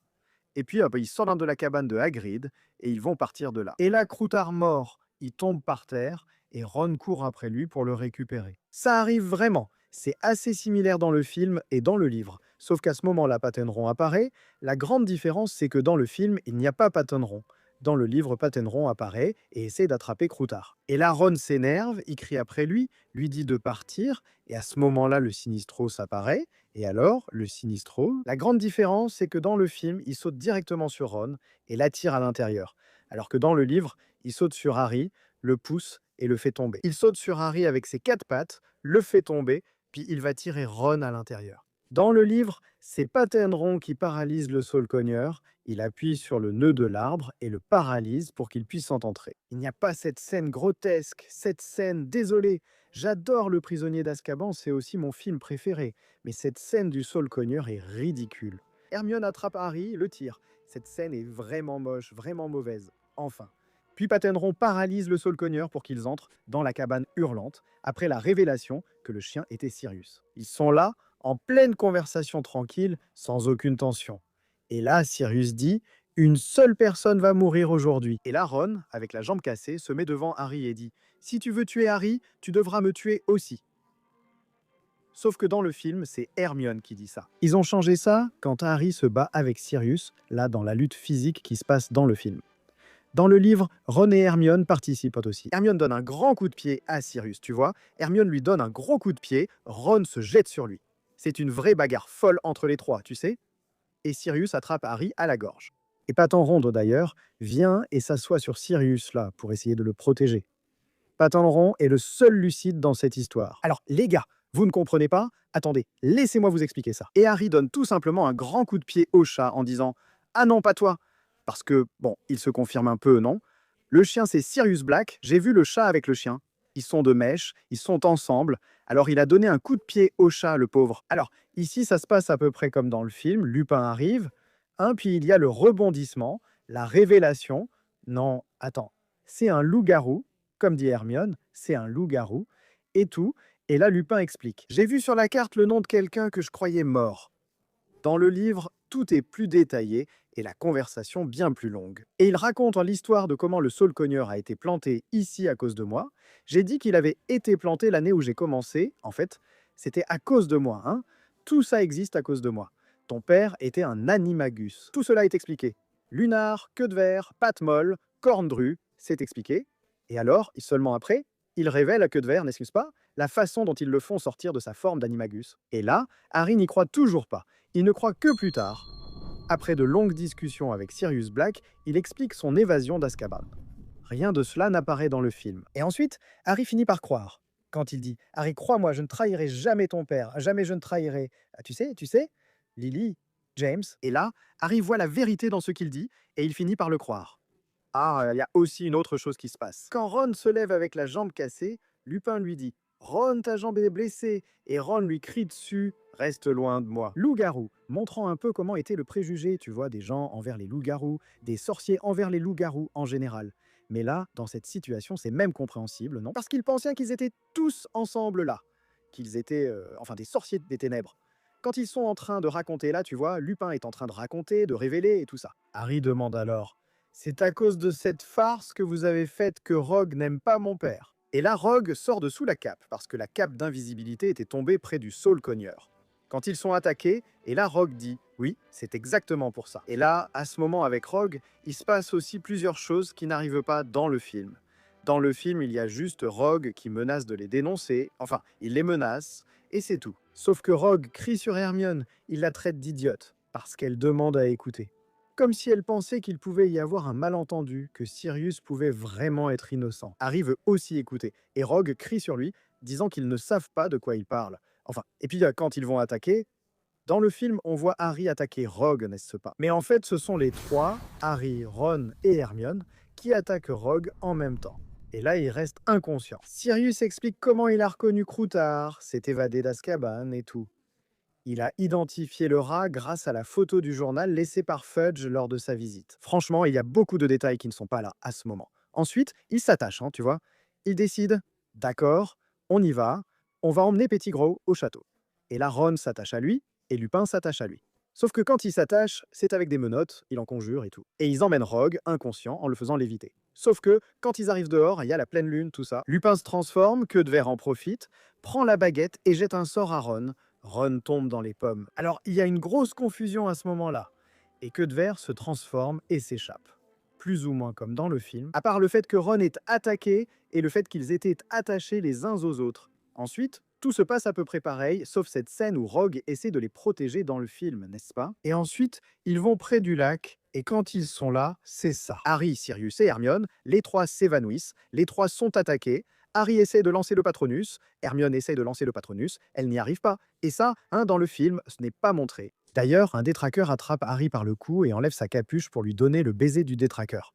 Et puis, hop, il sort de la cabane de Hagrid et ils vont partir de là. Et là, Croutard mort, il tombe par terre et Ron court après lui pour le récupérer. Ça arrive vraiment. C'est assez similaire dans le film et dans le livre. Sauf qu'à ce moment-là, Pattenron apparaît. La grande différence, c'est que dans le film, il n'y a pas Pattenron. Dans le livre, Pattenron apparaît et essaie d'attraper Croutard. Et là, Ron s'énerve, il crie après lui dit de partir, et à ce moment-là, le Sinistros apparaît. Et alors, le Sinistro, la grande différence, c'est que dans le film, il saute directement sur Ron et l'attire à l'intérieur. Alors que dans le livre, il saute sur Harry, le pousse et le fait tomber. Il saute sur Harry avec ses 4 pattes, le fait tomber, puis il va tirer Ron à l'intérieur. Dans le livre, c'est Pattenron qui paralyse le saule-cogneur, il appuie sur le nœud de l'arbre et le paralyse pour qu'il puisse en entrer. Il n'y a pas cette scène grotesque, cette scène, désolé, j'adore Le Prisonnier d'Azkaban, c'est aussi mon film préféré, mais cette scène du saule-cogneur est ridicule. Hermione attrape Harry, le tire. Cette scène est vraiment moche, vraiment mauvaise. Enfin. Puis Pattenron paralyse le saule-cogneur pour qu'ils entrent dans la cabane hurlante, après la révélation que le chien était Sirius. Ils sont là, en pleine conversation tranquille, sans aucune tension. Et là, Sirius dit « Une seule personne va mourir aujourd'hui ». Et là, Ron, avec la jambe cassée, se met devant Harry et dit « Si tu veux tuer Harry, tu devras me tuer aussi ». Sauf que dans le film, c'est Hermione qui dit ça. Ils ont changé ça quand Harry se bat avec Sirius, là dans la lutte physique qui se passe dans le film. Dans le livre, Ron et Hermione participent aussi. Hermione donne un grand coup de pied à Sirius, tu vois. Hermione lui donne un gros coup de pied, Ron se jette sur lui. C'est une vraie bagarre folle entre les trois, tu sais. Et Sirius attrape Harry à la gorge. Et Patin Ronde d'ailleurs vient et s'assoit sur Sirius là pour essayer de le protéger. Patin Rond est le seul lucide dans cette histoire. Alors les gars, vous ne comprenez pas? Attendez, laissez-moi vous expliquer ça. Et Harry donne tout simplement un grand coup de pied au chat en disant « Ah non, pas toi !» Parce que, bon, il se confirme un peu, non? Le chien, c'est Sirius Black. J'ai vu le chat avec le chien. Ils sont de mèche, ils sont ensemble. Alors il a donné un coup de pied au chat, le pauvre. Alors, ici, ça se passe à peu près comme dans le film. Lupin arrive, puis il y a le rebondissement, la révélation. Non, attends, c'est un loup-garou. Comme dit Hermione, c'est un loup-garou. Et tout. Et là, Lupin explique. J'ai vu sur la carte le nom de quelqu'un que je croyais mort. Dans le livre, tout est plus détaillé et la conversation bien plus longue. Et il raconte l'histoire de comment le saule-cogneur a été planté ici à cause de moi. J'ai dit qu'il avait été planté l'année où j'ai commencé. En fait, c'était à cause de moi. Hein. Tout ça existe à cause de moi. Ton père était un animagus. Tout cela est expliqué. Lunar, queue de verre, patte molle, corne drue, c'est expliqué. Et alors, seulement après, il révèle à queue de verre, n'est-ce pas, la façon dont ils le font sortir de sa forme d'animagus. Et là, Harry n'y croit toujours pas. Il ne croit que plus tard. Après de longues discussions avec Sirius Black, il explique son évasion d'Azkaban. Rien de cela n'apparaît dans le film. Et ensuite, Harry finit par croire. Quand il dit « Harry, crois-moi, je ne trahirai jamais ton père, jamais je ne trahirai... Ah, tu sais, Lily, James... » Et là, Harry voit la vérité dans ce qu'il dit, et il finit par le croire. Ah, il y a aussi une autre chose qui se passe. Quand Ron se lève avec la jambe cassée, Lupin lui dit « Ron, ta jambe est blessée !» Et Ron lui crie dessus « Reste loin de moi !» Loup-garou, montrant un peu comment était le préjugé, tu vois, des gens envers les loups-garous, des sorciers envers les loups-garous en général. Mais là, dans cette situation, c'est même compréhensible, non? Parce qu'ils pensaient qu'ils étaient tous ensemble là, qu'ils étaient, des sorciers des ténèbres. Quand ils sont en train de raconter là, tu vois, Lupin est en train de raconter, de révéler et tout ça. Harry demande alors « C'est à cause de cette farce que vous avez faite que Rogue n'aime pas mon père ?» Et là, Rogue sort de sous la cape, parce que la cape d'invisibilité était tombée près du saule-cogneur. Quand ils sont attaqués, et là, Rogue dit « Oui, c'est exactement pour ça. » Et là, à ce moment avec Rogue, il se passe aussi plusieurs choses qui n'arrivent pas dans le film. Dans le film, il y a juste Rogue qui menace de les dénoncer, enfin, il les menace, et c'est tout. Sauf que Rogue crie sur Hermione, il la traite d'idiote, parce qu'elle demande à écouter. Comme si elle pensait qu'il pouvait y avoir un malentendu, que Sirius pouvait vraiment être innocent. Harry veut aussi écouter, et Rogue crie sur lui, disant qu'ils ne savent pas de quoi il parle. Enfin, et puis quand ils vont attaquer, dans le film, on voit Harry attaquer Rogue, n'est-ce pas? Mais en fait, ce sont les trois, Harry, Ron et Hermione, qui attaquent Rogue en même temps. Et là, il reste inconscient. Sirius explique comment il a reconnu Croutard, s'est évadé d'Azkaban et tout. Il a identifié le rat grâce à la photo du journal laissée par Fudge lors de sa visite. Franchement, il y a beaucoup de détails qui ne sont pas là à ce moment. Ensuite, il s'attache, tu vois. Il décide, d'accord, on y va, on va emmener Pettigrew au château. Et là, Ron s'attache à lui, et Lupin s'attache à lui. Sauf que quand il s'attache, c'est avec des menottes, il en conjure et tout. Et ils emmènent Rogue, inconscient, en le faisant léviter. Sauf que, quand ils arrivent dehors, il y a la pleine lune, tout ça. Lupin se transforme, Queue de Verre en profite, prend la baguette et jette un sort à Ron. Ron tombe dans les pommes. Alors, il y a une grosse confusion à ce moment-là. Et Queue de Verre se transforme et s'échappe. Plus ou moins comme dans le film, à part le fait que Ron est attaqué et le fait qu'ils étaient attachés les uns aux autres. Ensuite, tout se passe à peu près pareil, sauf cette scène où Rogue essaie de les protéger dans le film, n'est-ce pas? Et ensuite, ils vont près du lac, et quand ils sont là, c'est ça. Harry, Sirius et Hermione, les trois s'évanouissent, les trois sont attaqués. Harry essaie de lancer le Patronus, Hermione essaie de lancer le Patronus, elle n'y arrive pas. Et ça, dans le film, ce n'est pas montré. D'ailleurs, un détraqueur attrape Harry par le cou et enlève sa capuche pour lui donner le baiser du détraqueur.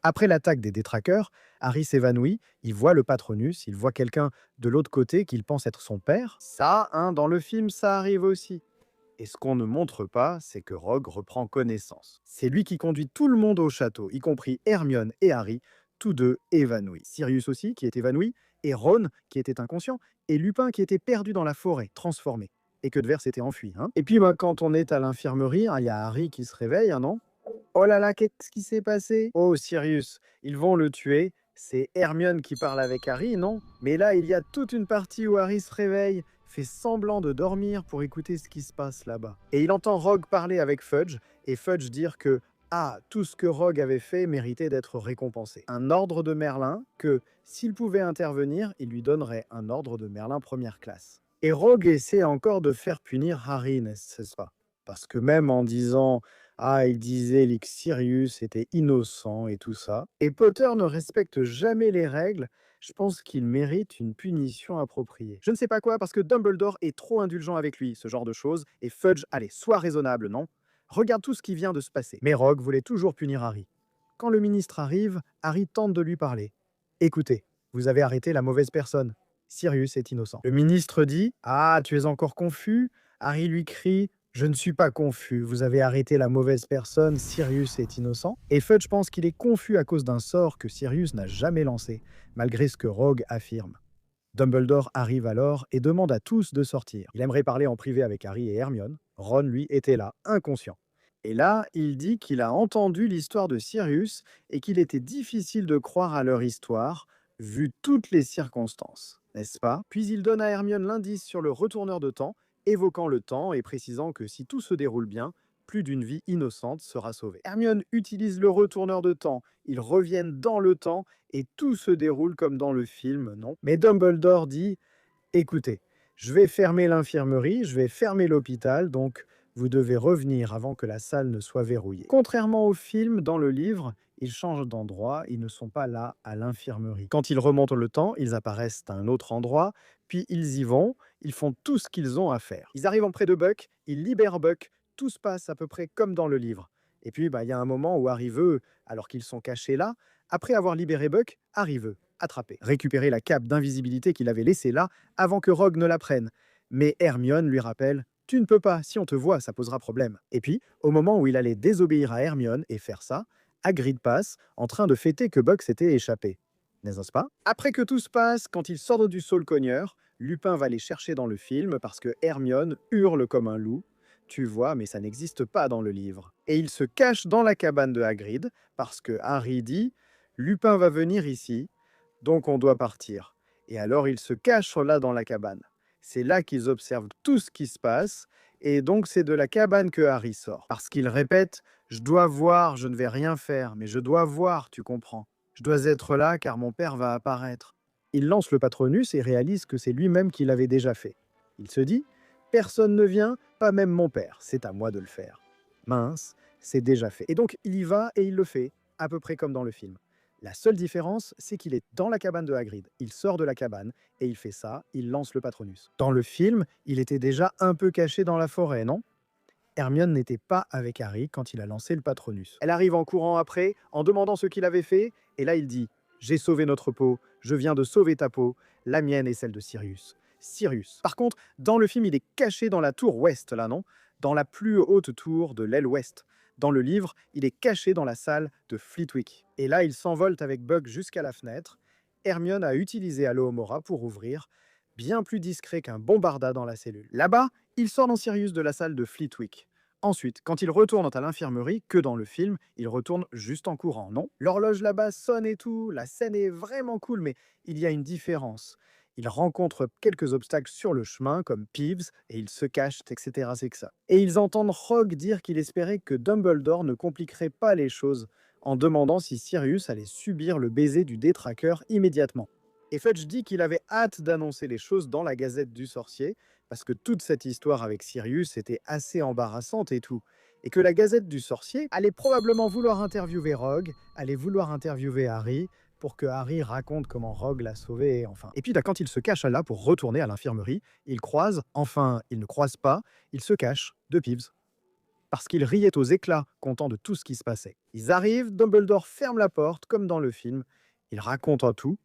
Après l'attaque des détraqueurs, Harry s'évanouit, il voit le Patronus, il voit quelqu'un de l'autre côté qu'il pense être son père. Ça, dans le film, ça arrive aussi. Et ce qu'on ne montre pas, c'est que Rogue reprend connaissance. C'est lui qui conduit tout le monde au château, y compris Hermione et Harry, tous deux évanouis. Sirius aussi, qui est évanoui, et Ron, qui était inconscient, et Lupin, qui était perdu dans la forêt, transformé. Et Queue de Verre s'était enfui. Et puis, quand on est à l'infirmerie, il y a Harry qui se réveille, non? Oh là là, qu'est-ce qui s'est passé? Oh, Sirius, ils vont le tuer. C'est Hermione qui parle avec Harry, non? Mais là, il y a toute une partie où Harry se réveille, fait semblant de dormir pour écouter ce qui se passe là-bas. Et il entend Rogue parler avec Fudge, et Fudge dire que tout ce que Rogue avait fait méritait d'être récompensé. Un ordre de Merlin que, s'il pouvait intervenir, il lui donnerait un ordre de Merlin première classe. Et Rogue essaie encore de faire punir Harry, n'est-ce pas? Parce que même en disant il disait que Sirius était innocent et tout ça, et Potter ne respecte jamais les règles, je pense qu'il mérite une punition appropriée. Je ne sais pas quoi, parce que Dumbledore est trop indulgent avec lui, ce genre de choses, et Fudge, allez, sois raisonnable, non? Regarde tout ce qui vient de se passer. Mais Rogue voulait toujours punir Harry. Quand le ministre arrive, Harry tente de lui parler. Écoutez, vous avez arrêté la mauvaise personne. Sirius est innocent. Le ministre dit tu es encore confus? Harry lui crie je ne suis pas confus, vous avez arrêté la mauvaise personne, Sirius est innocent. Et Fudge pense qu'il est confus à cause d'un sort que Sirius n'a jamais lancé, malgré ce que Rogue affirme. Dumbledore arrive alors et demande à tous de sortir. Il aimerait parler en privé avec Harry et Hermione. Ron, lui, était là, inconscient. Et là, il dit qu'il a entendu l'histoire de Sirius et qu'il était difficile de croire à leur histoire, vu toutes les circonstances, n'est-ce pas? Puis il donne à Hermione l'indice sur le retourneur de temps, évoquant le temps et précisant que si tout se déroule bien, plus d'une vie innocente sera sauvée. Hermione utilise le retourneur de temps, ils reviennent dans le temps et tout se déroule comme dans le film, non? Mais Dumbledore dit écoutez, je vais fermer l'infirmerie, je vais fermer l'hôpital, donc vous devez revenir avant que la salle ne soit verrouillée. Contrairement au film, dans le livre, ils changent d'endroit, ils ne sont pas là à l'infirmerie. Quand ils remontent le temps, ils apparaissent à un autre endroit, puis ils y vont, ils font tout ce qu'ils ont à faire. Ils arrivent près de Buck, ils libèrent Buck, tout se passe à peu près comme dans le livre. Et puis, il y a un moment où Harry veut, alors qu'ils sont cachés là, après avoir libéré Buck, Harry veut attraper, récupérer la cape d'invisibilité qu'il avait laissée là avant que Rogue ne la prenne. Mais Hermione lui rappelle tu ne peux pas, si on te voit, ça posera problème. Et puis, au moment où il allait désobéir à Hermione et faire ça, Hagrid passe, en train de fêter que Buck s'était échappé. N'est-ce pas? Après que tout se passe, quand ils sortent du Saule-Cogneur, Lupin va les chercher dans le film parce que Hermione hurle comme un loup. Tu vois, mais ça n'existe pas dans le livre. Et il se cache dans la cabane de Hagrid parce que Harry dit Lupin va venir ici, donc on doit partir. Et alors ils se cachent là dans la cabane. C'est là qu'ils observent tout ce qui se passe, et donc c'est de la cabane que Harry sort. Parce qu'il répète « Je dois voir, je ne vais rien faire, mais je dois voir, tu comprends. Je dois être là car mon père va apparaître. » Il lance le Patronus et réalise que c'est lui-même qui l'avait déjà fait. Il se dit « Personne ne vient, pas même mon père, c'est à moi de le faire. » Mince, c'est déjà fait. Et donc il y va et il le fait, à peu près comme dans le film. La seule différence, c'est qu'il est dans la cabane de Hagrid. Il sort de la cabane et il fait ça, il lance le Patronus. Dans le film, il était déjà un peu caché dans la forêt, non? Hermione n'était pas avec Harry quand il a lancé le Patronus. Elle arrive en courant après, en demandant ce qu'il avait fait, et là il dit « J'ai sauvé notre peau, je viens de sauver ta peau, la mienne et celle de Sirius. » Sirius. Par contre, dans le film, il est caché dans la tour ouest, là, non? Dans la plus haute tour de l'aile ouest. Dans le livre, il est caché dans la salle de Flitwick. Et là, il s'envole avec Buck jusqu'à la fenêtre. Hermione a utilisé Alohomora pour ouvrir, bien plus discret qu'un bombarda dans la cellule. Là-bas, il sort dans Sirius de la salle de Flitwick. Ensuite, quand il retourne à l'infirmerie, que dans le film, il retourne juste en courant, non? L'horloge là-bas sonne et tout, la scène est vraiment cool, mais il y a une différence. Il rencontre quelques obstacles sur le chemin, comme Peeves, et ils se cachent, etc. C'est que ça. Et ils entendent Rogue dire qu'il espérait que Dumbledore ne compliquerait pas les choses, en demandant si Sirius allait subir le baiser du détraqueur immédiatement. Et Fudge dit qu'il avait hâte d'annoncer les choses dans la Gazette du Sorcier, parce que toute cette histoire avec Sirius était assez embarrassante et tout. Et que la Gazette du Sorcier allait probablement vouloir interviewer Rogue, allait vouloir interviewer Harry, pour que Harry raconte comment Rogue l'a sauvé, enfin. Et puis quand il se cache là pour retourner à l'infirmerie, il croise, enfin, il ne croise pas, il se cache de Peeves. Parce qu'il riait aux éclats, content de tout ce qui se passait. Ils arrivent, Dumbledore ferme la porte, comme dans le film. Il raconte tout.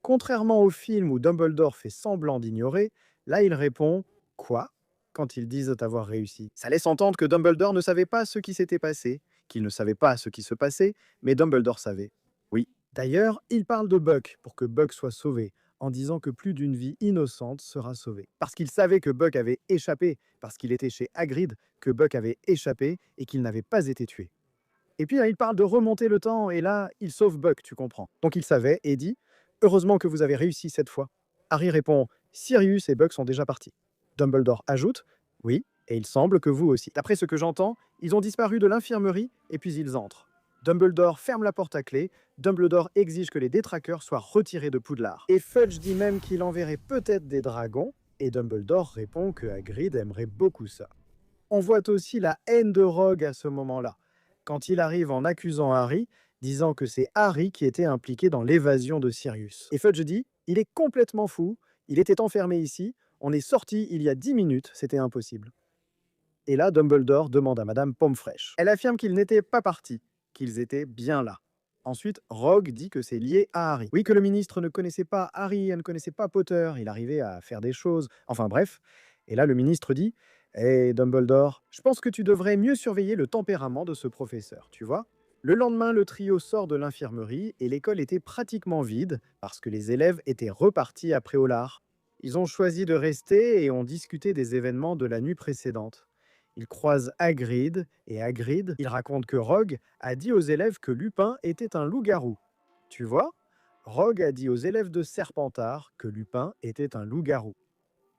Contrairement au film où Dumbledore fait semblant d'ignorer, là il répond « Quoi ?» quand ils disent avoir réussi. Ça laisse entendre que Dumbledore ne savait pas ce qui s'était passé, qu'il ne savait pas ce qui se passait, mais Dumbledore savait. Oui. D'ailleurs, il parle de Buck pour que Buck soit sauvé, en disant que plus d'une vie innocente sera sauvée. Parce qu'il savait que Buck avait échappé, parce qu'il était chez Hagrid, que Buck avait échappé et qu'il n'avait pas été tué. Et puis il parle de remonter le temps, et là, il sauve Buck, tu comprends. Donc il savait et dit « Heureusement que vous avez réussi cette fois. » Harry répond Sirius et Buck sont déjà partis. Dumbledore ajoute, oui, et il semble que vous aussi. D'après ce que j'entends, ils ont disparu de l'infirmerie et puis ils entrent. Dumbledore ferme la porte à clé, Dumbledore exige que les détraqueurs soient retirés de Poudlard. Et Fudge dit même qu'il enverrait peut-être des dragons, et Dumbledore répond que Hagrid aimerait beaucoup ça. On voit aussi la haine de Rogue à ce moment-là, quand il arrive en accusant Harry, disant que c'est Harry qui était impliqué dans l'évasion de Sirius. Et Fudge dit, il est complètement fou, il était enfermé ici, on est sorti il y a 10 minutes, c'était impossible. Et là, Dumbledore demande à Madame Pomme-Fraîche. Elle affirme qu'ils n'étaient pas partis, qu'ils étaient bien là. Ensuite, Rogue dit que c'est lié à Harry. Oui, que le ministre ne connaissait pas Harry, elle ne connaissait pas Potter, il arrivait à faire des choses. Enfin bref. Et là, le ministre dit, hé Dumbledore, je pense que tu devrais mieux surveiller le tempérament de ce professeur, tu vois. Le lendemain, le trio sort de l'infirmerie et l'école était pratiquement vide parce que les élèves étaient repartis après Préolard. Ils ont choisi de rester et ont discuté des événements de la nuit précédente. Ils croisent Hagrid, et Hagrid, il raconte que Rogue a dit aux élèves que Lupin était un loup-garou. Tu vois, Rogue a dit aux élèves de Serpentard que Lupin était un loup-garou.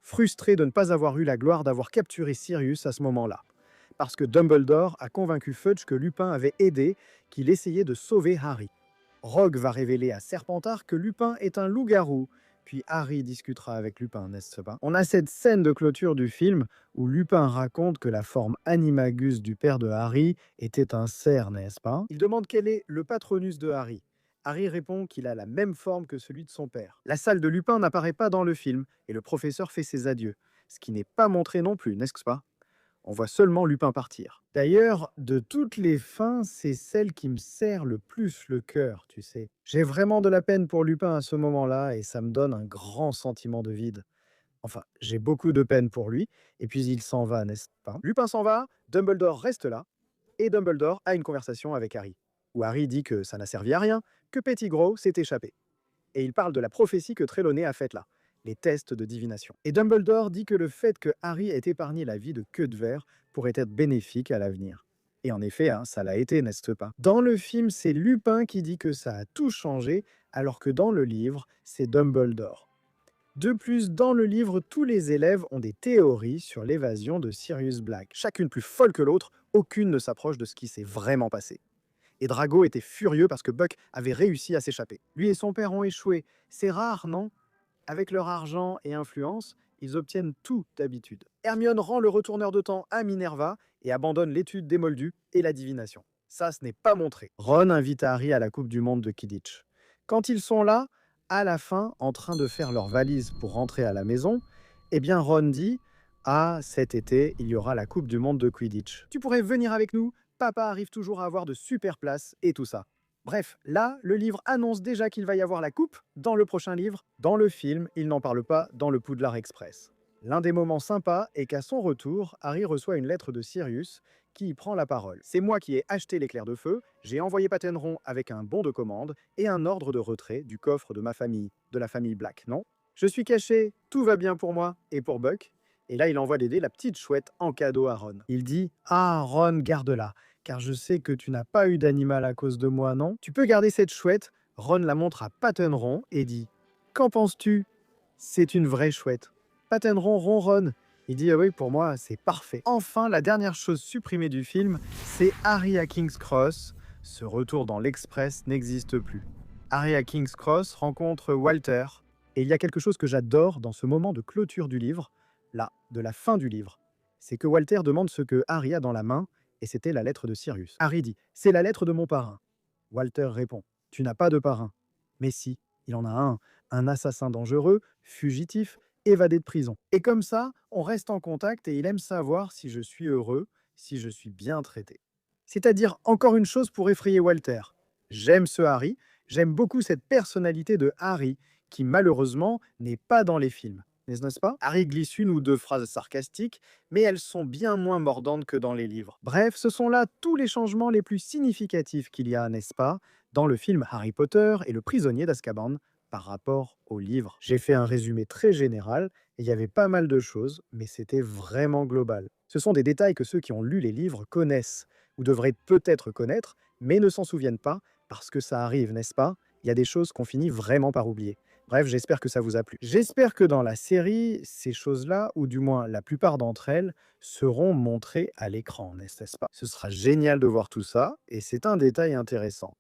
Frustré de ne pas avoir eu la gloire d'avoir capturé Sirius à ce moment-là, parce que Dumbledore a convaincu Fudge que Lupin avait aidé, qu'il essayait de sauver Harry. Rogue va révéler à Serpentard que Lupin est un loup-garou, puis Harry discutera avec Lupin, n'est-ce pas? On a cette scène de clôture du film où Lupin raconte que la forme animagus du père de Harry était un cerf, n'est-ce pas? Il demande quel est le patronus de Harry. Harry répond qu'il a la même forme que celui de son père. La salle de Lupin n'apparaît pas dans le film et le professeur fait ses adieux, ce qui n'est pas montré non plus, n'est-ce pas? On voit seulement Lupin partir. D'ailleurs, de toutes les fins, c'est celle qui me serre le plus le cœur, tu sais. J'ai vraiment de la peine pour Lupin à ce moment-là et ça me donne un grand sentiment de vide. Enfin, j'ai beaucoup de peine pour lui, et puis il s'en va, n'est-ce pas? Lupin s'en va, Dumbledore reste là, et Dumbledore a une conversation avec Harry, où Harry dit que ça n'a servi à rien, que Pettigrew s'est échappé. Et il parle de la prophétie que Trelawney a faite là, les tests de divination. Et Dumbledore dit que le fait que Harry ait épargné la vie de Queue de Verre pourrait être bénéfique à l'avenir. Et en effet, hein, ça l'a été, n'est-ce pas? Dans le film, c'est Lupin qui dit que ça a tout changé, alors que dans le livre, c'est Dumbledore. De plus, dans le livre, tous les élèves ont des théories sur l'évasion de Sirius Black. Chacune plus folle que l'autre, aucune ne s'approche de ce qui s'est vraiment passé. Et Drago était furieux parce que Buck avait réussi à s'échapper. Lui et son père ont échoué. C'est rare, non? Avec leur argent et influence, ils obtiennent tout d'habitude. Hermione rend le retourneur de temps à Minerva et abandonne l'étude des Moldus et la divination. Ça, ce n'est pas montré. Ron invite Harry à la Coupe du Monde de Quidditch. Quand ils sont là, à la fin, en train de faire leurs valises pour rentrer à la maison, eh bien Ron dit « Ah, cet été, il y aura la Coupe du Monde de Quidditch. Tu pourrais venir avec nous? Papa arrive toujours à avoir de super places et tout ça. » Bref, là, le livre annonce déjà qu'il va y avoir la coupe dans le prochain livre. Dans le film, il n'en parle pas dans le Poudlard Express. L'un des moments sympas est qu'à son retour, Harry reçoit une lettre de Sirius qui y prend la parole. C'est moi qui ai acheté l'éclair de feu, j'ai envoyé Patenron avec un bon de commande et un ordre de retrait du coffre de ma famille, de la famille Black, non? Je suis caché, tout va bien pour moi et pour Buck. Et là, il envoie l'aider la petite chouette en cadeau à Ron. Il dit « Ah, Ron, garde-la. Car je sais que tu n'as pas eu d'animal à cause de moi, non? Tu peux garder cette chouette. » Ron la montre à Patenron et dit « Qu'en penses-tu? C'est une vraie chouette. » Patenron ronronne. Il dit « Ah oui, pour moi, c'est parfait. » Enfin, la dernière chose supprimée du film, c'est Harry à King's Cross. Ce retour dans l'Express n'existe plus. Harry à King's Cross rencontre Walter. Et il y a quelque chose que j'adore dans ce moment de clôture du livre, là, de la fin du livre. C'est que Walter demande ce que Harry a dans la main, et c'était la lettre de Sirius. Harry dit « C'est la lettre de mon parrain. » Walter répond « Tu n'as pas de parrain. » Mais si, il en a un assassin dangereux, fugitif, évadé de prison. Et comme ça, on reste en contact et il aime savoir si je suis heureux, si je suis bien traité. C'est-à-dire encore une chose pour effrayer Walter. J'aime ce Harry, j'aime beaucoup cette personnalité de Harry, qui malheureusement n'est pas dans les films. N'est-ce pas? Harry glisse une ou deux phrases sarcastiques, mais elles sont bien moins mordantes que dans les livres. Bref, ce sont là tous les changements les plus significatifs qu'il y a, n'est-ce pas, dans le film Harry Potter et le prisonnier d'Azkaban par rapport au livre. J'ai fait un résumé très général, et il y avait pas mal de choses, mais c'était vraiment global. Ce sont des détails que ceux qui ont lu les livres connaissent, ou devraient peut-être connaître, mais ne s'en souviennent pas, parce que ça arrive, n'est-ce pas? Il y a des choses qu'on finit vraiment par oublier. Bref, j'espère que ça vous a plu. J'espère que dans la série, ces choses-là, ou du moins la plupart d'entre elles, seront montrées à l'écran, n'est-ce pas? Ce sera génial de voir tout ça, et c'est un détail intéressant.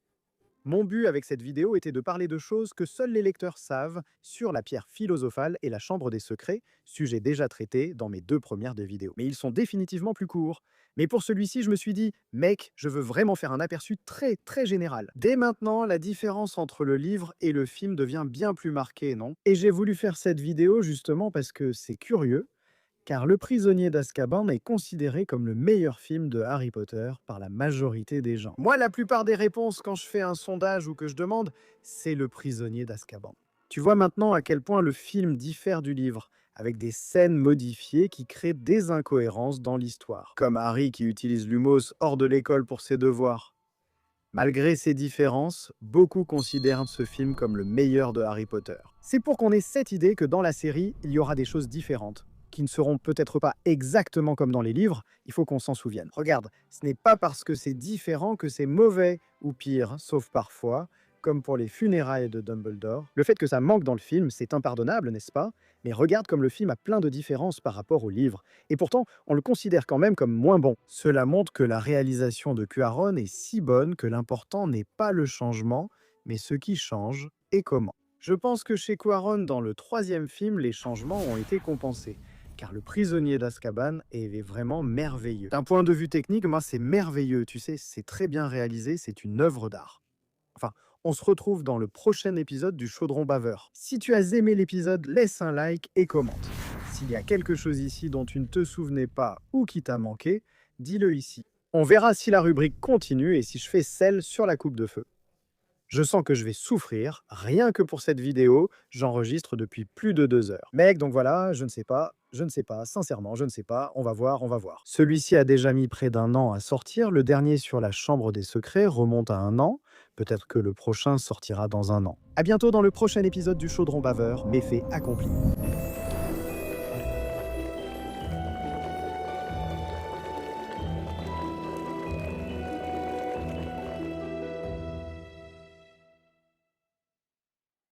Mon but avec cette vidéo était de parler de choses que seuls les lecteurs savent sur la pierre philosophale et la chambre des secrets, sujet déjà traité dans mes 2 premières des vidéos. Mais ils sont définitivement plus courts. Mais pour celui-ci, je me suis dit, mec, je veux vraiment faire un aperçu très très général. Dès maintenant, la différence entre le livre et le film devient bien plus marquée, non? Et j'ai voulu faire cette vidéo justement parce que c'est curieux, car Le Prisonnier d'Azkaban est considéré comme le meilleur film de Harry Potter par la majorité des gens. Moi, la plupart des réponses quand je fais un sondage ou que je demande, c'est Le Prisonnier d'Azkaban. Tu vois maintenant à quel point le film diffère du livre, avec des scènes modifiées qui créent des incohérences dans l'histoire, comme Harry qui utilise Lumos hors de l'école pour ses devoirs. Malgré ces différences, beaucoup considèrent ce film comme le meilleur de Harry Potter. C'est pour qu'on ait cette idée que dans la série, il y aura des choses différentes, qui ne seront peut-être pas exactement comme dans les livres, il faut qu'on s'en souvienne. Regarde, ce n'est pas parce que c'est différent que c'est mauvais ou pire, sauf parfois, comme pour les funérailles de Dumbledore. Le fait que ça manque dans le film, c'est impardonnable, n'est-ce pas? Mais regarde comme le film a plein de différences par rapport au livre. Et pourtant, on le considère quand même comme moins bon. Cela montre que la réalisation de Cuaron est si bonne que l'important n'est pas le changement, mais ce qui change et comment. Je pense que chez Cuaron, dans le 3e film, les changements ont été compensés, car Le Prisonnier d'Azkaban est vraiment merveilleux. D'un point de vue technique, moi, c'est merveilleux, tu sais, c'est très bien réalisé, c'est une œuvre d'art. Enfin, on se retrouve dans le prochain épisode du Chaudron Baveur. Si tu as aimé l'épisode, laisse un like et commente. S'il y a quelque chose ici dont tu ne te souvenais pas ou qui t'a manqué, dis-le ici. On verra si la rubrique continue et si je fais celle sur la coupe de feu. Je sens que je vais souffrir, rien que pour cette vidéo, j'enregistre depuis plus de 2 heures. Mec, donc voilà, je ne sais pas, sincèrement, je ne sais pas, on va voir, on va voir. Celui-ci a déjà mis près d'1 an à sortir, le dernier sur la chambre des secrets remonte à 1 an, peut-être que le prochain sortira dans 1 an. À bientôt dans le prochain épisode du Chaudron Baveur, méfait accompli.